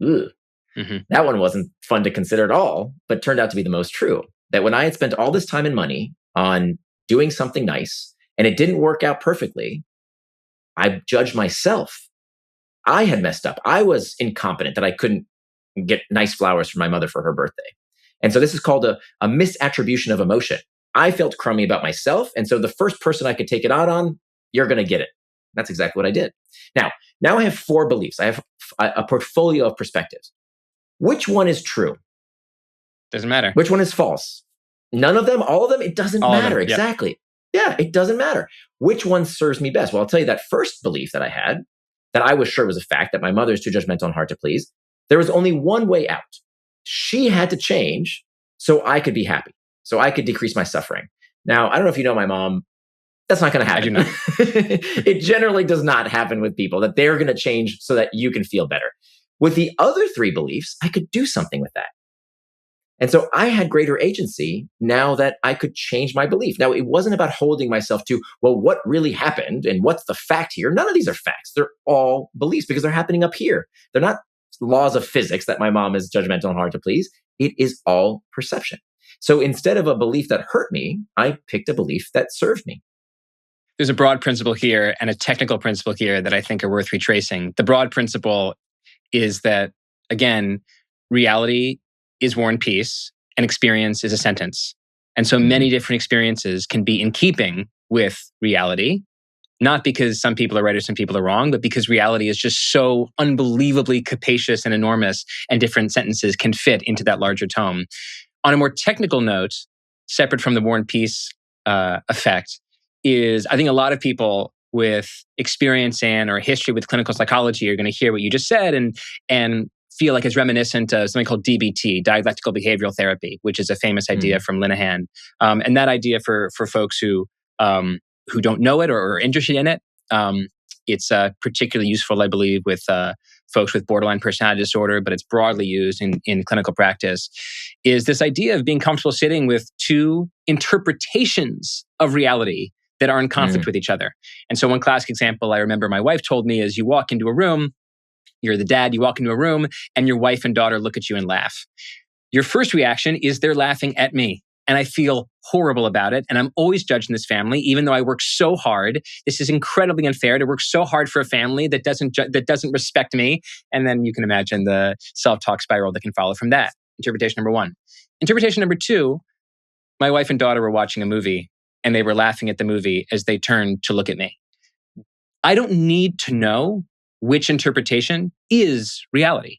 S2: Ugh. Mm-hmm. That one wasn't fun to consider at all, but turned out to be the most true. That when I had spent all this time and money on doing something nice and it didn't work out perfectly, I judged myself. I had messed up. I was incompetent that I couldn't get nice flowers for my mother for her birthday. And so this is called a misattribution of emotion. I felt crummy about myself. And so the first person I could take it out on, you're going to get it. That's exactly what I did. Now I have 4 beliefs. I have a portfolio of perspectives. Which one is true?
S1: Doesn't matter.
S2: Which one is false? None of them? All of them? It doesn't matter. Yep. Exactly. Yeah, it doesn't matter. Which one serves me best? Well, I'll tell you that first belief that I had, that I was sure was a fact, that my mother is too judgmental and hard to please, there was only one way out. She had to change so I could be happy, so I could decrease my suffering. Now, I don't know if you know my mom. That's not going to happen.
S1: I do not.
S2: It generally does not happen with people, that they're going to change so that you can feel better. With the other 3 beliefs, I could do something with that. And so I had greater agency now that I could change my belief. Now, it wasn't about holding myself to, well, what really happened and what's the fact here? None of these are facts. They're all beliefs because they're happening up here. They're not laws of physics that my mom is judgmental and hard to please. It is all perception. So instead of a belief that hurt me, I picked a belief that served me.
S1: There's a broad principle here and a technical principle here that I think are worth retracing. The broad principle is that, again, reality is War and Peace and experience is a sentence. And so many different experiences can be in keeping with reality, not because some people are right or some people are wrong, but because reality is just so unbelievably capacious and enormous, and different sentences can fit into that larger tome. On a more technical note, separate from the War and Peace effect, is I think a lot of people with experience in or history with clinical psychology are going to hear what you just said and feel like it's reminiscent of something called DBT, dialectical behavioral therapy, which is a famous idea from Linehan. And that idea for folks who don't know it or are interested in it, it's particularly useful, I believe, with folks with borderline personality disorder, but it's broadly used in clinical practice, is this idea of being comfortable sitting with 2 interpretations of reality that are in conflict with each other. And so one classic example I remember my wife told me is you walk into a room, you're the dad, you walk into a room and your wife and daughter look at you and laugh. Your first reaction is they're laughing at me. And I feel horrible about it. And I'm always judging this family, even though I work so hard. This is incredibly unfair to work so hard for a family that doesn't respect me. And then you can imagine the self-talk spiral that can follow from that. Interpretation number 1. Interpretation number 2, my wife and daughter were watching a movie and they were laughing at the movie as they turned to look at me. I don't need to know which interpretation is reality.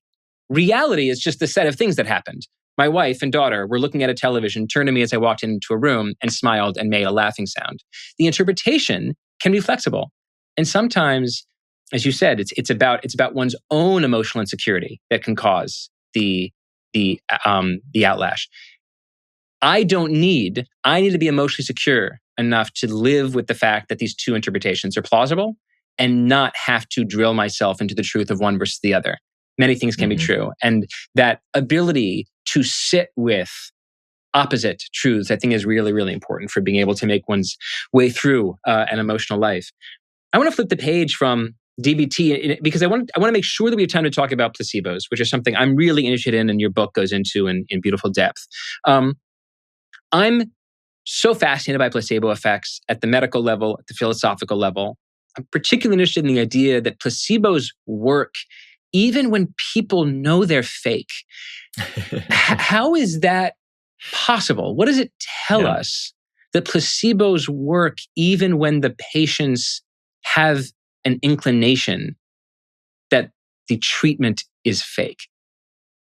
S1: Reality is just the set of things that happened. My wife and daughter were looking at a television, turned to me as I walked into a room and smiled and made a laughing sound. The interpretation can be flexible. And sometimes, as you said, it's about one's own emotional insecurity that can cause the outlash. I need to be emotionally secure enough to live with the fact that these 2 interpretations are plausible and not have to drill myself into the truth of one versus the other. Many things can be true. And that ability to sit with opposite truths, I think, is really, really important for being able to make one's way through an emotional life. I want to flip the page from DBT because I want to make sure that we have time to talk about placebos, which is something I'm really interested in and your book goes into in beautiful depth. I'm so fascinated by placebo effects at the medical level, at the philosophical level. I'm particularly interested in the idea that placebos work even when people know they're fake. How is that possible? What does it tell us that placebos work even when the patients have an inclination that the treatment is fake?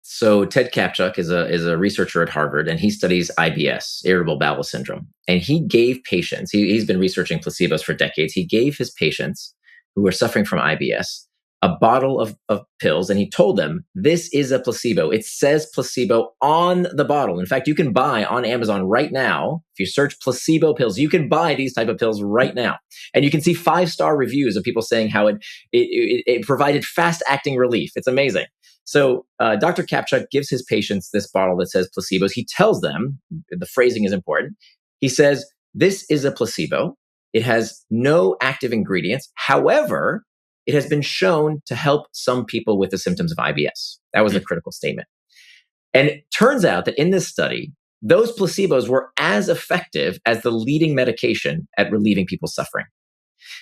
S2: So Ted Kaptchuk is a researcher at Harvard, and he studies IBS, irritable bowel syndrome. And he gave patients, he's been researching placebos for decades. He gave his patients who were suffering from IBS a bottle of pills, and he told them, this is a placebo. It says placebo on the bottle. In fact, you can buy on Amazon right now, if you search placebo pills, you can buy these type of pills right now. And you can see 5-star reviews of people saying how it provided fast-acting relief. It's amazing. So Dr. Kaptchuk gives his patients this bottle that says placebos. He tells them, the phrasing is important. He says, this is a placebo. It has no active ingredients. However, it has been shown to help some people with the symptoms of IBS. That was a critical statement. And it turns out that in this study, those placebos were as effective as the leading medication at relieving people's suffering.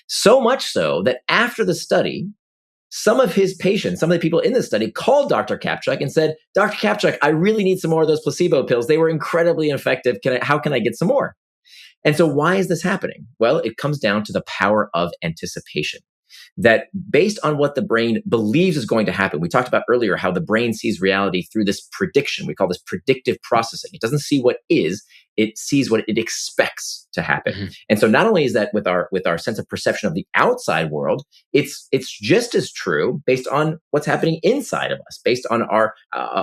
S2: So much so that after the study, some of his patients, some of the people in the study called Dr. Kaptchuk and said, Dr. Kaptchuk, I really need some more of those placebo pills. They were incredibly effective. How can I get some more? And so why is this happening? Well, it comes down to the power of anticipation. That based on what the brain believes is going to happen, we talked about earlier how the brain sees reality through this prediction. We call this predictive processing. It doesn't see what is, it sees what it expects to happen. Mm-hmm. And so not only is that with our sense of perception of the outside world, it's just as true based on what's happening inside of us, based on our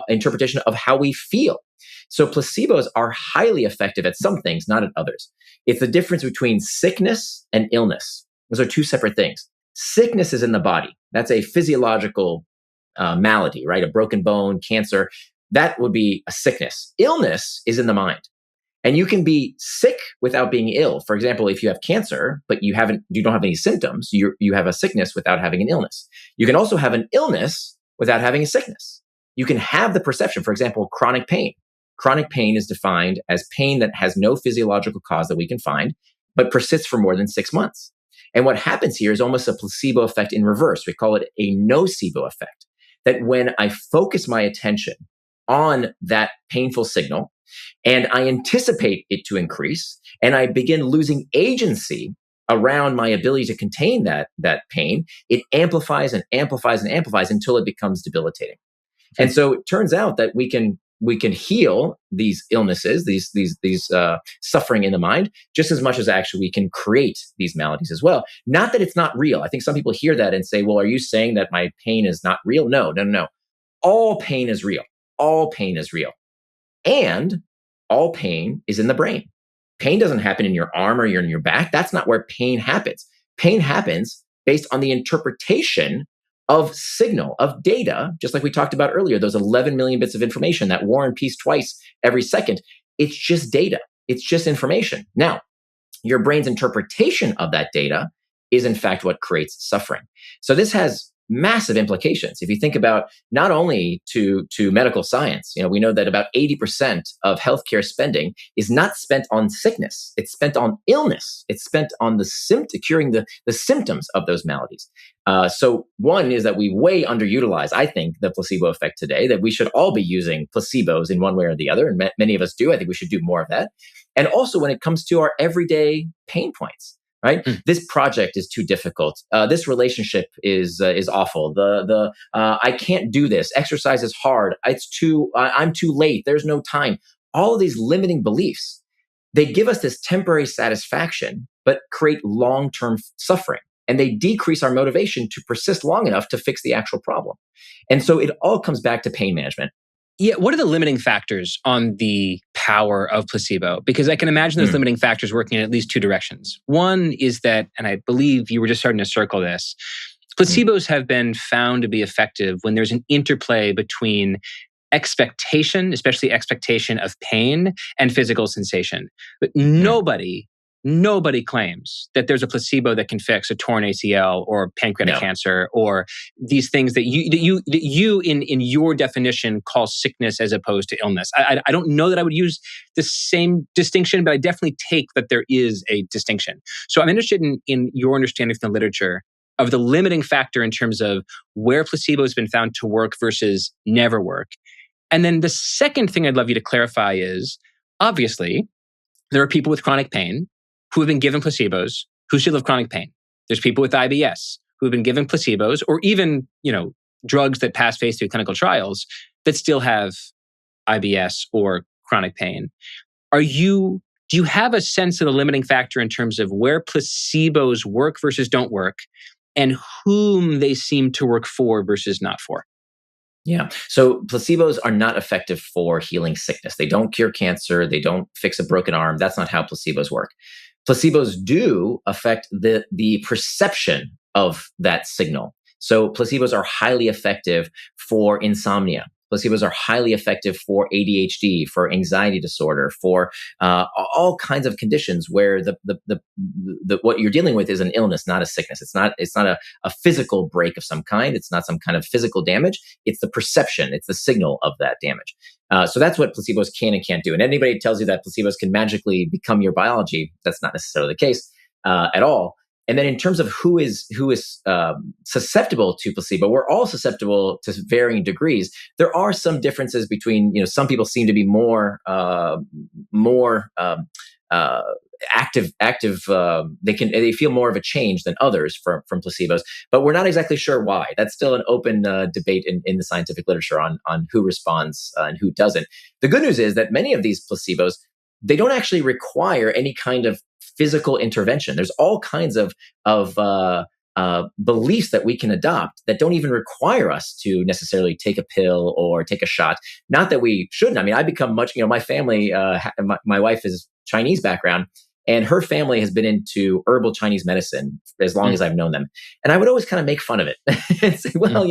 S2: interpretation of how we feel. So placebos are highly effective at some things, not at others. It's the difference between sickness and illness. Those are two separate things. Sickness is in the body. That's a physiological malady, right? A broken bone, cancer. That would be a sickness. Illness is in the mind. And you can be sick without being ill. For example, if you have cancer, but you don't have any symptoms, you have a sickness without having an illness. You can also have an illness without having a sickness. You can have the perception, for example, chronic pain. Chronic pain is defined as pain that has no physiological cause that we can find, but persists for more than 6 months. And what happens here is almost a placebo effect in reverse. We call it a nocebo effect. That when I focus my attention on that painful signal and I anticipate it to increase and I begin losing agency around my ability to contain that pain, it amplifies and amplifies and amplifies until it becomes debilitating. And so it turns out that we can heal these illnesses, these suffering in the mind, just as much as actually we can create these maladies as well. Not that it's not real. I think some people hear that and say, well, are you saying that my pain is not real? No. All pain is real. All pain is real. And all pain is in the brain. Pain doesn't happen in your arm or in your back. That's not where pain happens. Pain happens based on the interpretation of signal, of data, just like we talked about earlier, those 11 million bits of information, that War and Peace twice every second. It's just data. It's just information. Now, your brain's interpretation of that data is in fact what creates suffering. So this has massive implications. If you think about not only to medical science, we know that about 80% of healthcare spending is not spent on sickness. It's spent on illness. It's spent on curing the symptoms of those maladies. So one is that we way underutilize, I think, the placebo effect today, that we should all be using placebos in one way or the other. And many of us do. I think we should do more of that. And also when it comes to our everyday pain points. Right? This project is too difficult. This relationship is awful. I can't do this. Exercise is hard. I'm too late. There's no time. All of these limiting beliefs, they give us this temporary satisfaction, but create long-term suffering. And they decrease our motivation to persist long enough to fix the actual problem. And so it all comes back to pain management.
S1: Yeah, what are the limiting factors on the power of placebo? Because I can imagine those limiting factors working in at least two directions. One is that, and I believe you were just starting to circle this, placebos have been found to be effective when there's an interplay between expectation, especially expectation of pain, and physical sensation. But nobody claims that there's a placebo that can fix a torn ACL or pancreatic cancer or these things that you in your definition call sickness as opposed to illness. I don't know that I would use the same distinction, but I definitely take that there is a distinction. So I'm interested in your understanding from the literature of the limiting factor in terms of where placebo has been found to work versus never work. And then the second thing I'd love you to clarify is, obviously, there are people with chronic pain who have been given placebos who still have chronic pain. There's people with IBS who have been given placebos or even, drugs that pass phase 3 clinical trials that still have IBS or chronic pain. Do you have a sense of the limiting factor in terms of where placebos work versus don't work, and whom they seem to work for versus not for?
S2: Yeah. So placebos are not effective for healing sickness. They don't cure cancer. They don't fix a broken arm. That's not how placebos work. Placebos do affect the perception of that signal. So placebos are highly effective for insomnia. Placebos are highly effective for ADHD, for anxiety disorder, for all kinds of conditions where the what you're dealing with is an illness, not a sickness. It's not a physical break of some kind. It's not some kind of physical damage. It's the perception. It's the signal of that damage. So that's what placebos can and can't do. And anybody tells you that placebos can magically become your biology, that's not necessarily the case at all. And then in terms of who is susceptible to placebo, we're all susceptible to varying degrees. There are some differences between, some people seem to be more active. They feel more of a change than others from placebos, but we're not exactly sure why. That's still an open debate in the scientific literature on who responds and who doesn't. The good news is that many of these placebos, they don't actually require any kind of physical intervention. There's all kinds of beliefs that we can adopt that don't even require us to necessarily take a pill or take a shot. Not that we shouldn't. I mean, I become much, my family, my wife is Chinese background, and her family has been into herbal Chinese medicine as long as I've known them. And I would always kind of make fun of it and say, well,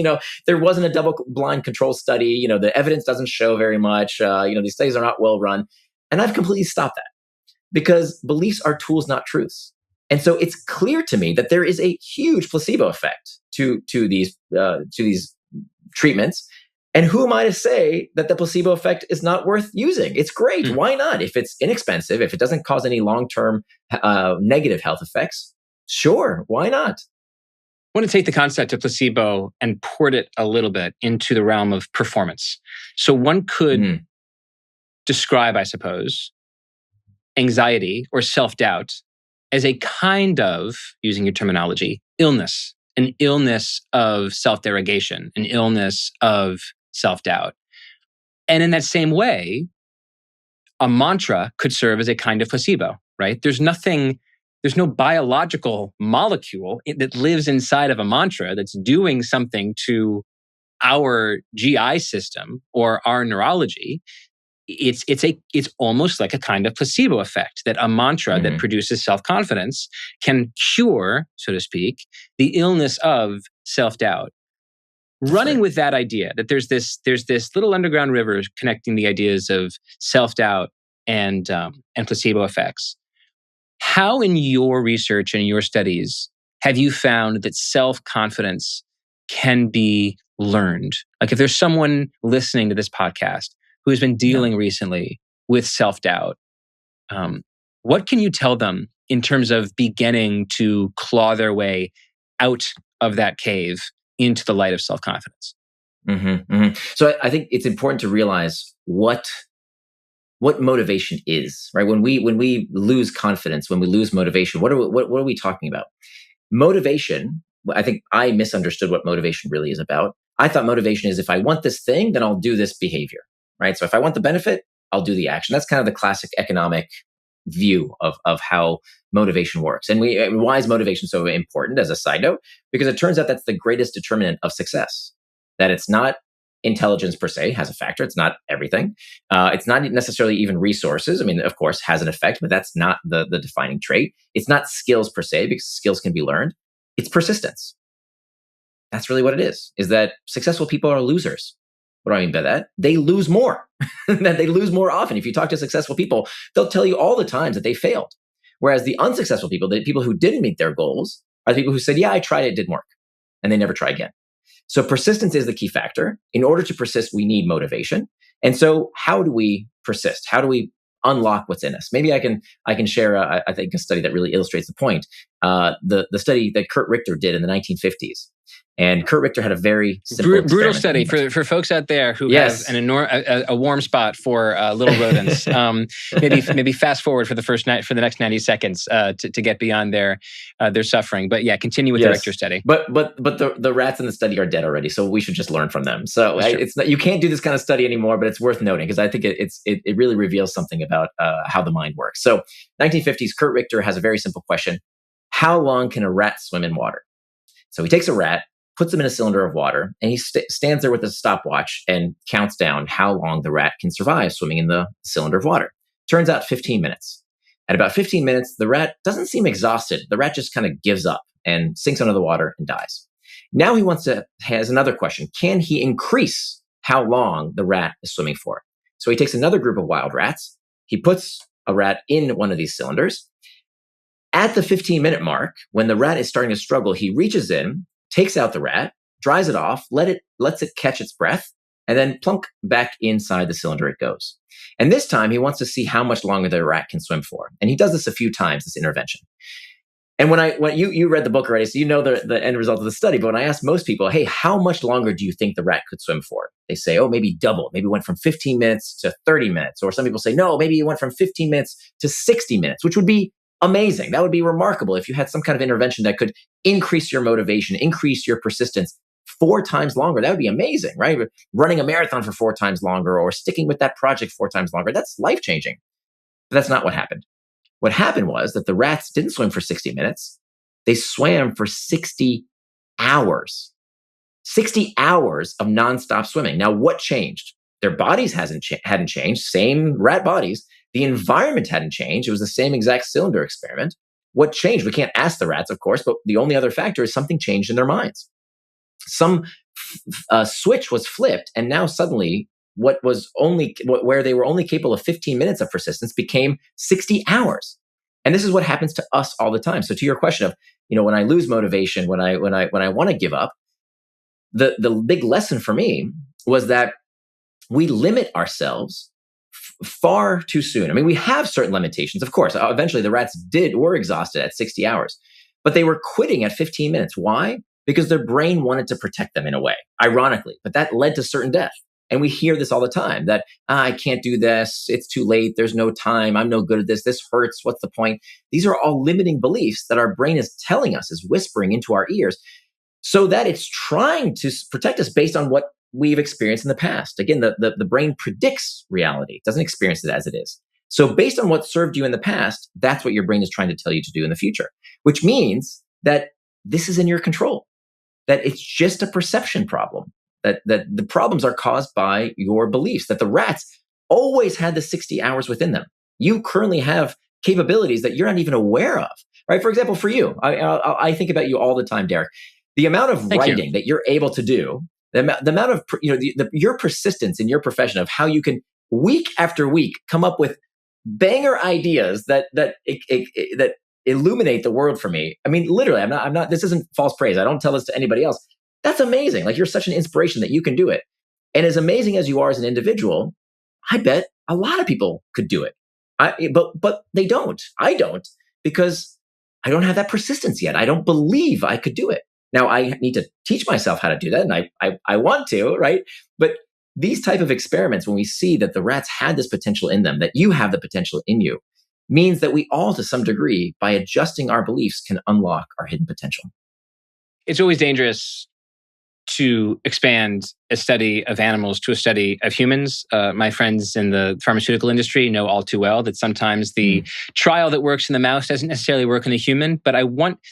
S2: there wasn't a double-blind control study. The evidence doesn't show very much. These studies are not well run. And I've completely stopped that because beliefs are tools, not truths. And so it's clear to me that there is a huge placebo effect to these treatments. And who am I to say that the placebo effect is not worth using? It's great. Why not? If it's inexpensive, if it doesn't cause any long-term negative health effects, sure, why not?
S1: I want to take the concept of placebo and port it a little bit into the realm of performance. So one could describe, I suppose, anxiety or self-doubt as a kind of, using your terminology, illness, an illness of self-derogation, an illness of self-doubt. And in that same way, a mantra could serve as a kind of placebo, right? There's no biological molecule that lives inside of a mantra that's doing something to our GI system or our neurology. It's almost like a kind of placebo effect that a mantra that produces self-confidence can cure, so to speak, the illness of self-doubt. Running with that idea that there's this little underground river connecting the ideas of self-doubt and placebo effects. How in your research and your studies have you found that self-confidence can be learned? Like if there's someone listening to this podcast who has been dealing recently with self-doubt, what can you tell them in terms of beginning to claw their way out of that cave into the light of self-confidence?
S2: So I think it's important to realize what motivation is, right? When we lose confidence, when we lose motivation, what are we talking about? Motivation, I think I misunderstood what motivation really is about. I thought motivation is if I want this thing, then I'll do this behavior. Right. So if I want the benefit, I'll do the action. That's kind of the classic economic view of how motivation works. And why is motivation so important as a side note? Because it turns out that's the greatest determinant of success, that it's not intelligence per se has a factor. It's not everything. It's not necessarily even resources. I mean, of course, has an effect, but that's not the defining trait. It's not skills per se, because skills can be learned. It's persistence. That's really what it is that successful people are losers. What do I mean by that? They lose more, that they lose more often. If you talk to successful people, they'll tell you all the times that they failed. Whereas the unsuccessful people, the people who didn't meet their goals, are the people who said, yeah, I tried, it didn't work. And they never try again. So persistence is the key factor. In order to persist, we need motivation. And so how do we persist? How do we unlock what's in us? Maybe I can share, I think, a study that really illustrates the point. the study that Kurt Richter did in the 1950s. And Kurt Richter had a very simple
S1: brutal study for folks out there who have a warm spot for little rodents. Maybe fast forward for the next 90 seconds to get beyond their suffering. But yeah, continue with the Richter study.
S2: But the rats in the study are dead already, so we should just learn from them. So it's not, you can't do this kind of study anymore. But it's worth noting because I think it really reveals something about how the mind works. So 1950s, Kurt Richter has a very simple question: how long can a rat swim in water? So he takes a rat, puts him in a cylinder of water, and he stands there with a stopwatch and counts down how long the rat can survive swimming in the cylinder of water. Turns out 15 minutes. At about 15 minutes, the rat doesn't seem exhausted. The rat just kind of gives up and sinks under the water and dies. Now he has another question. Can he increase how long the rat is swimming for? So he takes another group of wild rats. He puts a rat in one of these cylinders. At the 15-minute mark, when the rat is starting to struggle, he reaches in, takes out the rat, dries it off, lets it catch its breath, and then plunk back inside the cylinder it goes. And this time he wants to see how much longer the rat can swim for. And he does this a few times, this intervention. And when you read the book already, so you know the end result of the study, but when I ask most people, hey, how much longer do you think the rat could swim for? They say, oh, maybe double. Maybe it went from 15 minutes to 30 minutes. Or some people say, no, maybe it went from 15 minutes to 60 minutes, which would be amazing. That would be remarkable if you had some kind of intervention that could increase your motivation, increase your persistence 4 times longer. That would be amazing, right? Running a marathon for 4 times longer or sticking with that project 4 times longer. That's life-changing. But that's not what happened. What happened was that the rats didn't swim for 60 minutes. They swam for 60 hours. 60 hours of nonstop swimming. Now, what changed? Their bodies hadn't changed. Same rat bodies. The environment hadn't changed. It was the same exact cylinder experiment. What changed? We can't ask the rats, of course, but the only other factor is something changed in their minds. Some switch was flipped, and now suddenly where they were only capable of 15 minutes of persistence became 60 hours. And this is what happens to us all the time. So to your question of, when I lose motivation, when I want to give up, the big lesson for me was that we limit ourselves far too soon. I mean, we have certain limitations. Of course, eventually the rats were exhausted at 60 hours, but they were quitting at 15 minutes. Why? Because their brain wanted to protect them in a way, ironically, but that led to certain death. And we hear this all the time that I can't do this. It's too late. There's no time. I'm no good at this. This hurts. What's the point? These are all limiting beliefs that our brain is telling us, is whispering into our ears, so that it's trying to protect us based on what we've experienced in the past. Again, the brain predicts reality. It doesn't experience it as it is. So based on what served you in the past, that's what your brain is trying to tell you to do in the future, which means that this is in your control, that it's just a perception problem. That the problems are caused by your beliefs, that the rats always had the 60 hours within them. You currently have capabilities that you're not even aware of, right? For example, for you, I think about you all the time, Derek. The amount of writing that you're able to do, the amount of, your persistence in your profession of how you can week after week come up with banger ideas that illuminate the world for me. I mean, literally, I'm not, this isn't false praise. I don't tell this to anybody else. That's amazing. Like, you're such an inspiration that you can do it. And as amazing as you are as an individual, I bet a lot of people could do it. But they don't. I don't, because I don't have that persistence yet. I don't believe I could do it. Now, I need to teach myself how to do that, and I want to, right? But these type of experiments, when we see that the rats had this potential in them, that you have the potential in you, means that we all, to some degree, by adjusting our beliefs, can unlock our hidden potential.
S1: It's always dangerous to expand a study of animals to a study of humans. My friends in the pharmaceutical industry know all too well that sometimes the trial that works in the mouse doesn't necessarily work in the human. But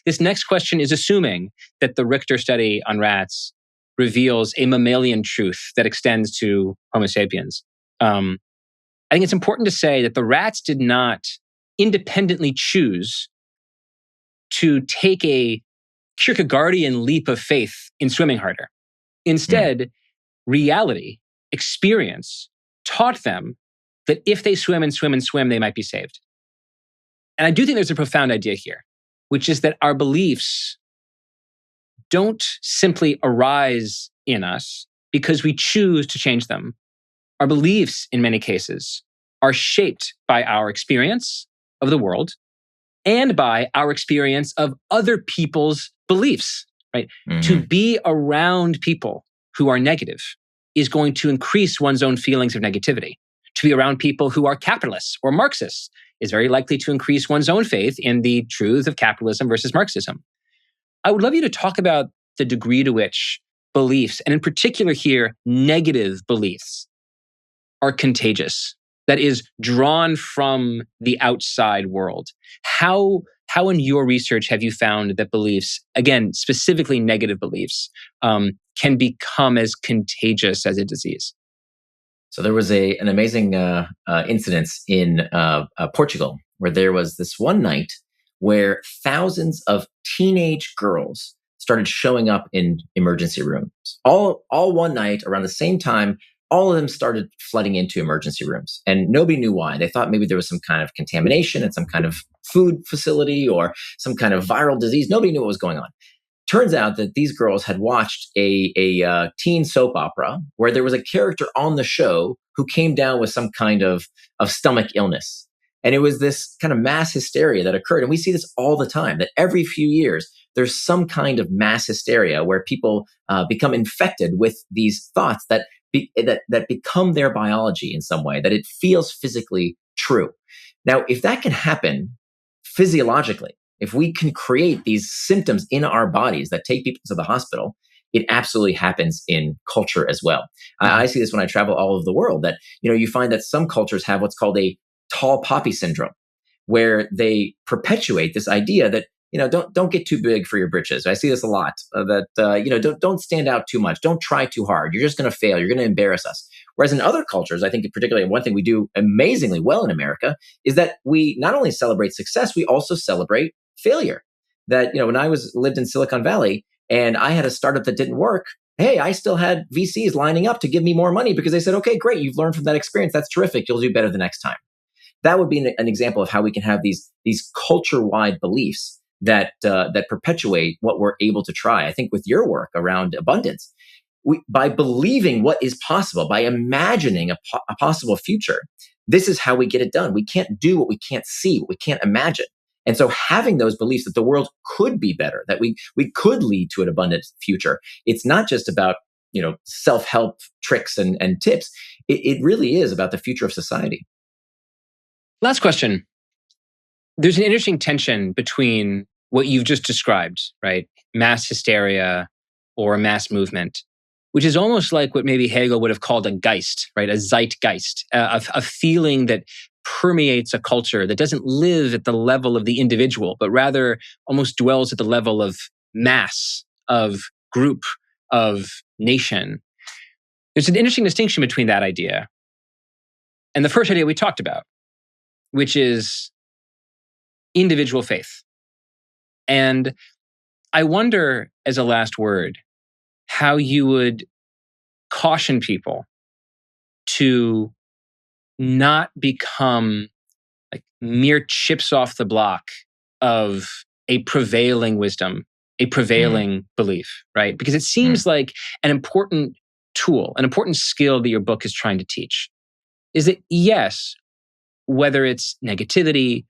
S1: this next question is assuming that the Richter study on rats reveals a mammalian truth that extends to Homo sapiens. I think it's important to say that the rats did not independently choose to take a Kierkegaardian leap of faith in swimming harder. Instead, reality, experience, taught them that if they swim and swim and swim, they might be saved. And I do think there's a profound idea here, which is that our beliefs don't simply arise in us because we choose to change them. Our beliefs, in many cases, are shaped by our experience of the world and by our experience of other people's beliefs, right? To be around people who are negative is going to increase one's own feelings of negativity. To be around people who are capitalists or Marxists is very likely to increase one's own faith in the truth of capitalism versus Marxism. I would love you to talk about the degree to which beliefs, and in particular here, negative beliefs, are contagious, that is drawn from the outside world. How in your research have you found that beliefs, again, specifically negative beliefs, can become as contagious as a disease?
S2: So there was an amazing incident in Portugal where there was this one night where thousands of teenage girls started showing up in emergency rooms. All one night around the same time, all of them started flooding into emergency rooms, and nobody knew why. They thought maybe there was some kind of contamination at some kind of food facility or some kind of viral disease. Nobody knew what was going on. Turns out that these girls had watched a teen soap opera where there was a character on the show who came down with some kind of stomach illness. And it was this kind of mass hysteria that occurred. And we see this all the time, that every few years, there's some kind of mass hysteria where people become infected with these thoughts that become their biology in some way, that it feels physically true. Now, if that can happen physiologically, if we can create these symptoms in our bodies that take people to the hospital, it absolutely happens in culture as well. I see this when I travel all over the world, that you find that some cultures have what's called a tall poppy syndrome, where they perpetuate this idea that don't get too big for your britches. I see this a lot. Don't stand out too much. Don't try too hard. You're just going to fail. You're going to embarrass us. Whereas in other cultures, I think particularly one thing we do amazingly well in America is that we not only celebrate success, we also celebrate failure. That when I lived in Silicon Valley and I had a startup that didn't work, hey, I still had VCs lining up to give me more money because they said, okay, great, you've learned from that experience. That's terrific. You'll do better the next time. That would be an example of how we can have these culture-wide beliefs that perpetuate what we're able to try. I think with your work around abundance, by believing what is possible, by imagining a possible future, this is how we get it done. We can't do what we can't see, what we can't imagine. And so having those beliefs that the world could be better, that we could lead to an abundant future, it's not just about self-help tricks and tips. It really is about the future of society.
S1: Last question. There's an interesting tension between what you've just described, right? Mass hysteria or a mass movement, which is almost like what maybe Hegel would have called a Geist, right? A Zeitgeist, a feeling that permeates a culture that doesn't live at the level of the individual, but rather almost dwells at the level of mass, of group, of nation. There's an interesting distinction between that idea and the first idea we talked about, which is individual faith. And I wonder, as a last word, how you would caution people to not become like mere chips off the block of a prevailing wisdom, a prevailing belief, right? Because it seems like an important tool, an important skill that your book is trying to teach is that, yes, whether it's negativity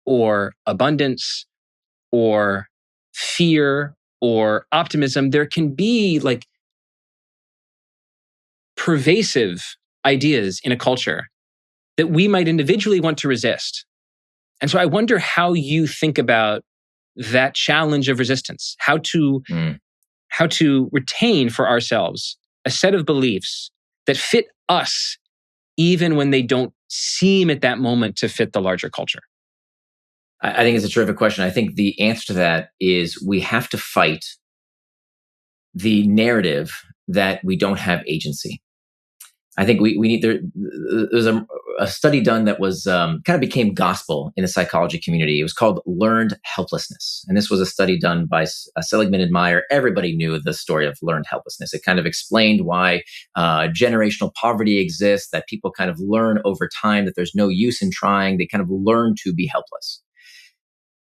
S1: or abundance or fear or optimism, there can be like pervasive ideas in a culture that we might individually want to resist. And so I wonder how you think about that challenge of resistance, how to retain for ourselves a set of beliefs that fit us, even when they don't seem at that moment to fit the larger culture.
S2: I think it's a terrific question. I think the answer to that is we have to fight the narrative that we don't have agency. I think we need there's a study done that was kind of became gospel in the psychology community. It was called learned helplessness. And this was a study done by Seligman and Meyer. Everybody knew the story of learned helplessness. It kind of explained why generational poverty exists, that people kind of learn over time that there's no use in trying. They kind of learn to be helpless.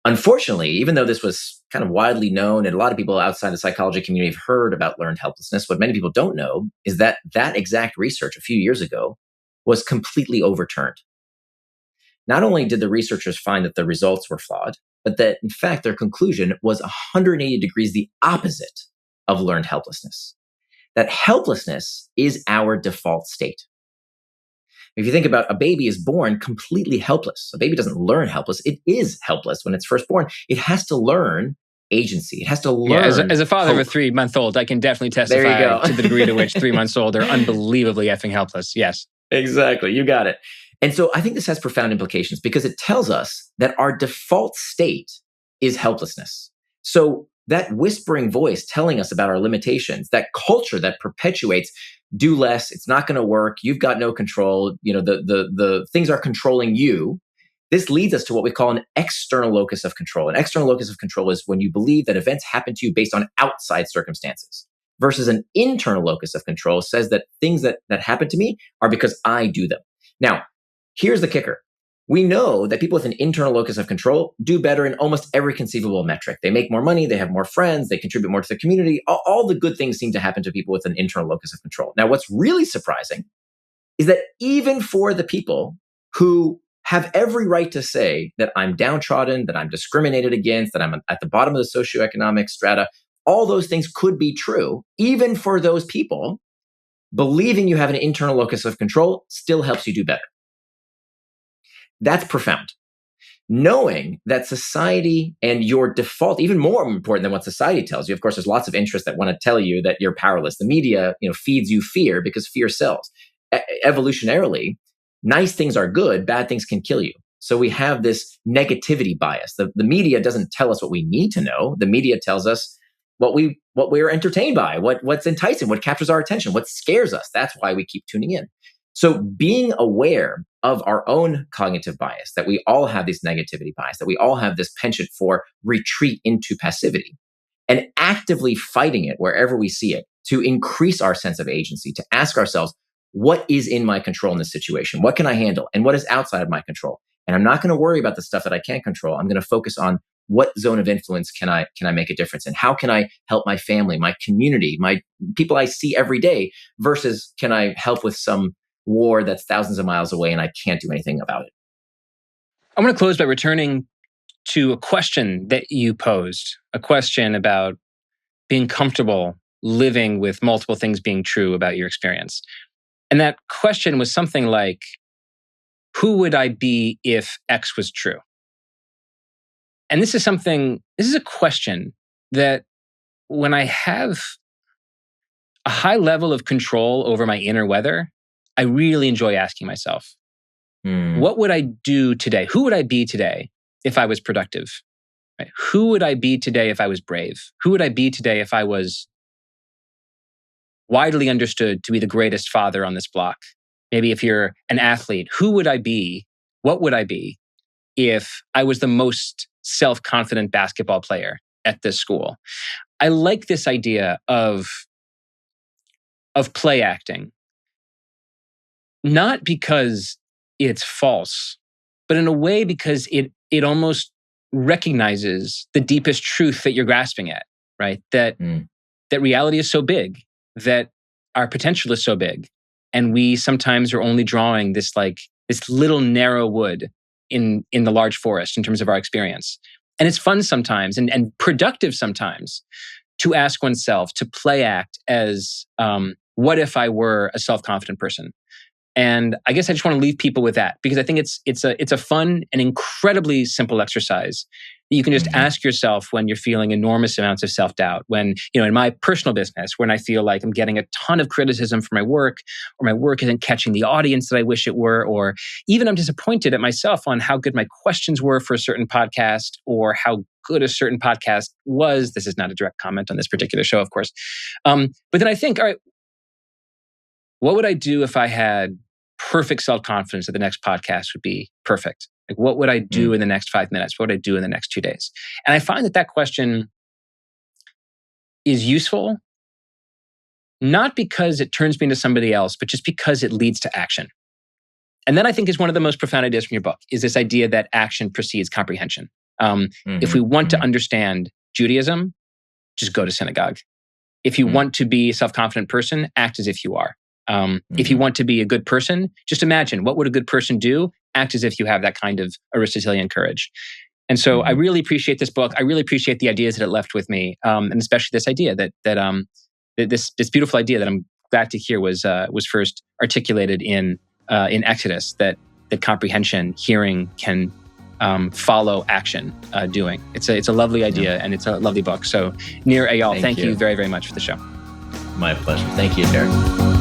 S2: Unfortunately, even though this was kind of widely known and a lot of people outside the psychology community have heard about learned helplessness, what many people don't know is that that exact research a few years ago was completely overturned. not only did the researchers find that the results were flawed, but that in fact their conclusion was 180 degrees the opposite of learned helplessness. That helplessness is our default state. If you think about a baby is born completely helpless. A baby doesn't learn helpless. It is helpless when it's first born. It has to learn agency. It has to learn.
S1: As a father
S2: hope.
S1: of a 3-month-old, I can definitely testify to the degree to which 3 months old are unbelievably effing helpless. Yes.
S2: Exactly. You got it. And so I think this has profound implications because it tells us that our default state is helplessness. So that whispering voice telling us about our limitations, that culture that perpetuates do less, it's not going to work, you've got no control, the things are controlling you. This leads us to what we call an external locus of control. An external locus of control is when you believe that events happen to you based on outside circumstances, versus an internal locus of control says that things that happen to me are because I do them. Now, here's the kicker. We know that people with an internal locus of control do better in almost every conceivable metric. They make more money, they have more friends, they contribute more to the community. All the good things seem to happen to people with an internal locus of control. Now, what's really surprising is that even for the people who have every right to say that I'm downtrodden, that I'm discriminated against, that I'm at the bottom of the socioeconomic strata, all those things could be true. Even for those people, believing you have an internal locus of control still helps you do better. That's profound. Knowing that society and your default, even more important than what society tells you, of course, there's lots of interests that want to tell you that you're powerless. The media, feeds you fear because fear sells. Evolutionarily, nice things are good, bad things can kill you. So we have this negativity bias. The media doesn't tell us what we need to know. The media tells us what we're entertained by, what's enticing, what captures our attention, what scares us. That's why we keep tuning in. So being aware of our own cognitive bias, that we all have this negativity bias, that we all have this penchant for retreat into passivity, and actively fighting it wherever we see it to increase our sense of agency, to ask ourselves, what is in my control in this situation? What can I handle? And what is outside of my control? And I'm not going to worry about the stuff that I can't control. I'm going to focus on what zone of influence can I make a difference in? How can I help my family, my community, my people I see every day, versus can I help with some war that's thousands of miles away and I can't do anything about it?
S1: I want to close by returning to a question that you posed, a question about being comfortable living with multiple things being true about your experience. And that question was something like, who would I be if X was true? And this is a question that when I have a high level of control over my inner weather, I really enjoy asking myself, what would I do today? Who would I be today if I was productive? Right? Who would I be today if I was brave? Who would I be today if I was widely understood to be the greatest father on this block? Maybe if you're an athlete, who would I be? What would I be if I was the most self-confident basketball player at this school? I like this idea of play acting. Not because it's false, but in a way because it almost recognizes the deepest truth that you're grasping at, right? That reality is so big, that our potential is so big, and we sometimes are only drawing this little narrow wood in the large forest in terms of our experience. And it's fun sometimes and productive sometimes to ask oneself to play act as what if I were a self-confident person? And I guess I just want to leave people with that because I think it's a fun and incredibly simple exercise that you can just ask yourself when you're feeling enormous amounts of self-doubt. When, in my personal business, when I feel like I'm getting a ton of criticism for my work, or my work isn't catching the audience that I wish it were, or even I'm disappointed at myself on how good my questions were for a certain podcast or how good a certain podcast was. This is not a direct comment on this particular show, of course. But then I think, all right, what would I do if I had perfect self-confidence that the next podcast would be perfect? Like, what would I do in the next 5 minutes? What would I do in the next 2 days? And I find that question is useful, not because it turns me into somebody else, but just because it leads to action. And that I think is one of the most profound ideas from your book, is this idea that action precedes comprehension. If we want to understand Judaism, just go to synagogue. If you want to be a self-confident person, act as if you are. If you want to be a good person, just imagine, what would a good person do? act as if you have that kind of Aristotelian courage. And so I really appreciate this book. I really appreciate the ideas that it left with me, and especially this idea that this beautiful idea that I'm glad to hear was first articulated in Exodus, that comprehension, hearing, can follow action, doing. It's a lovely idea, and it's a lovely book. So Nir Eyal, thank you very, very much for the show.
S2: My pleasure. Thank you, Derek.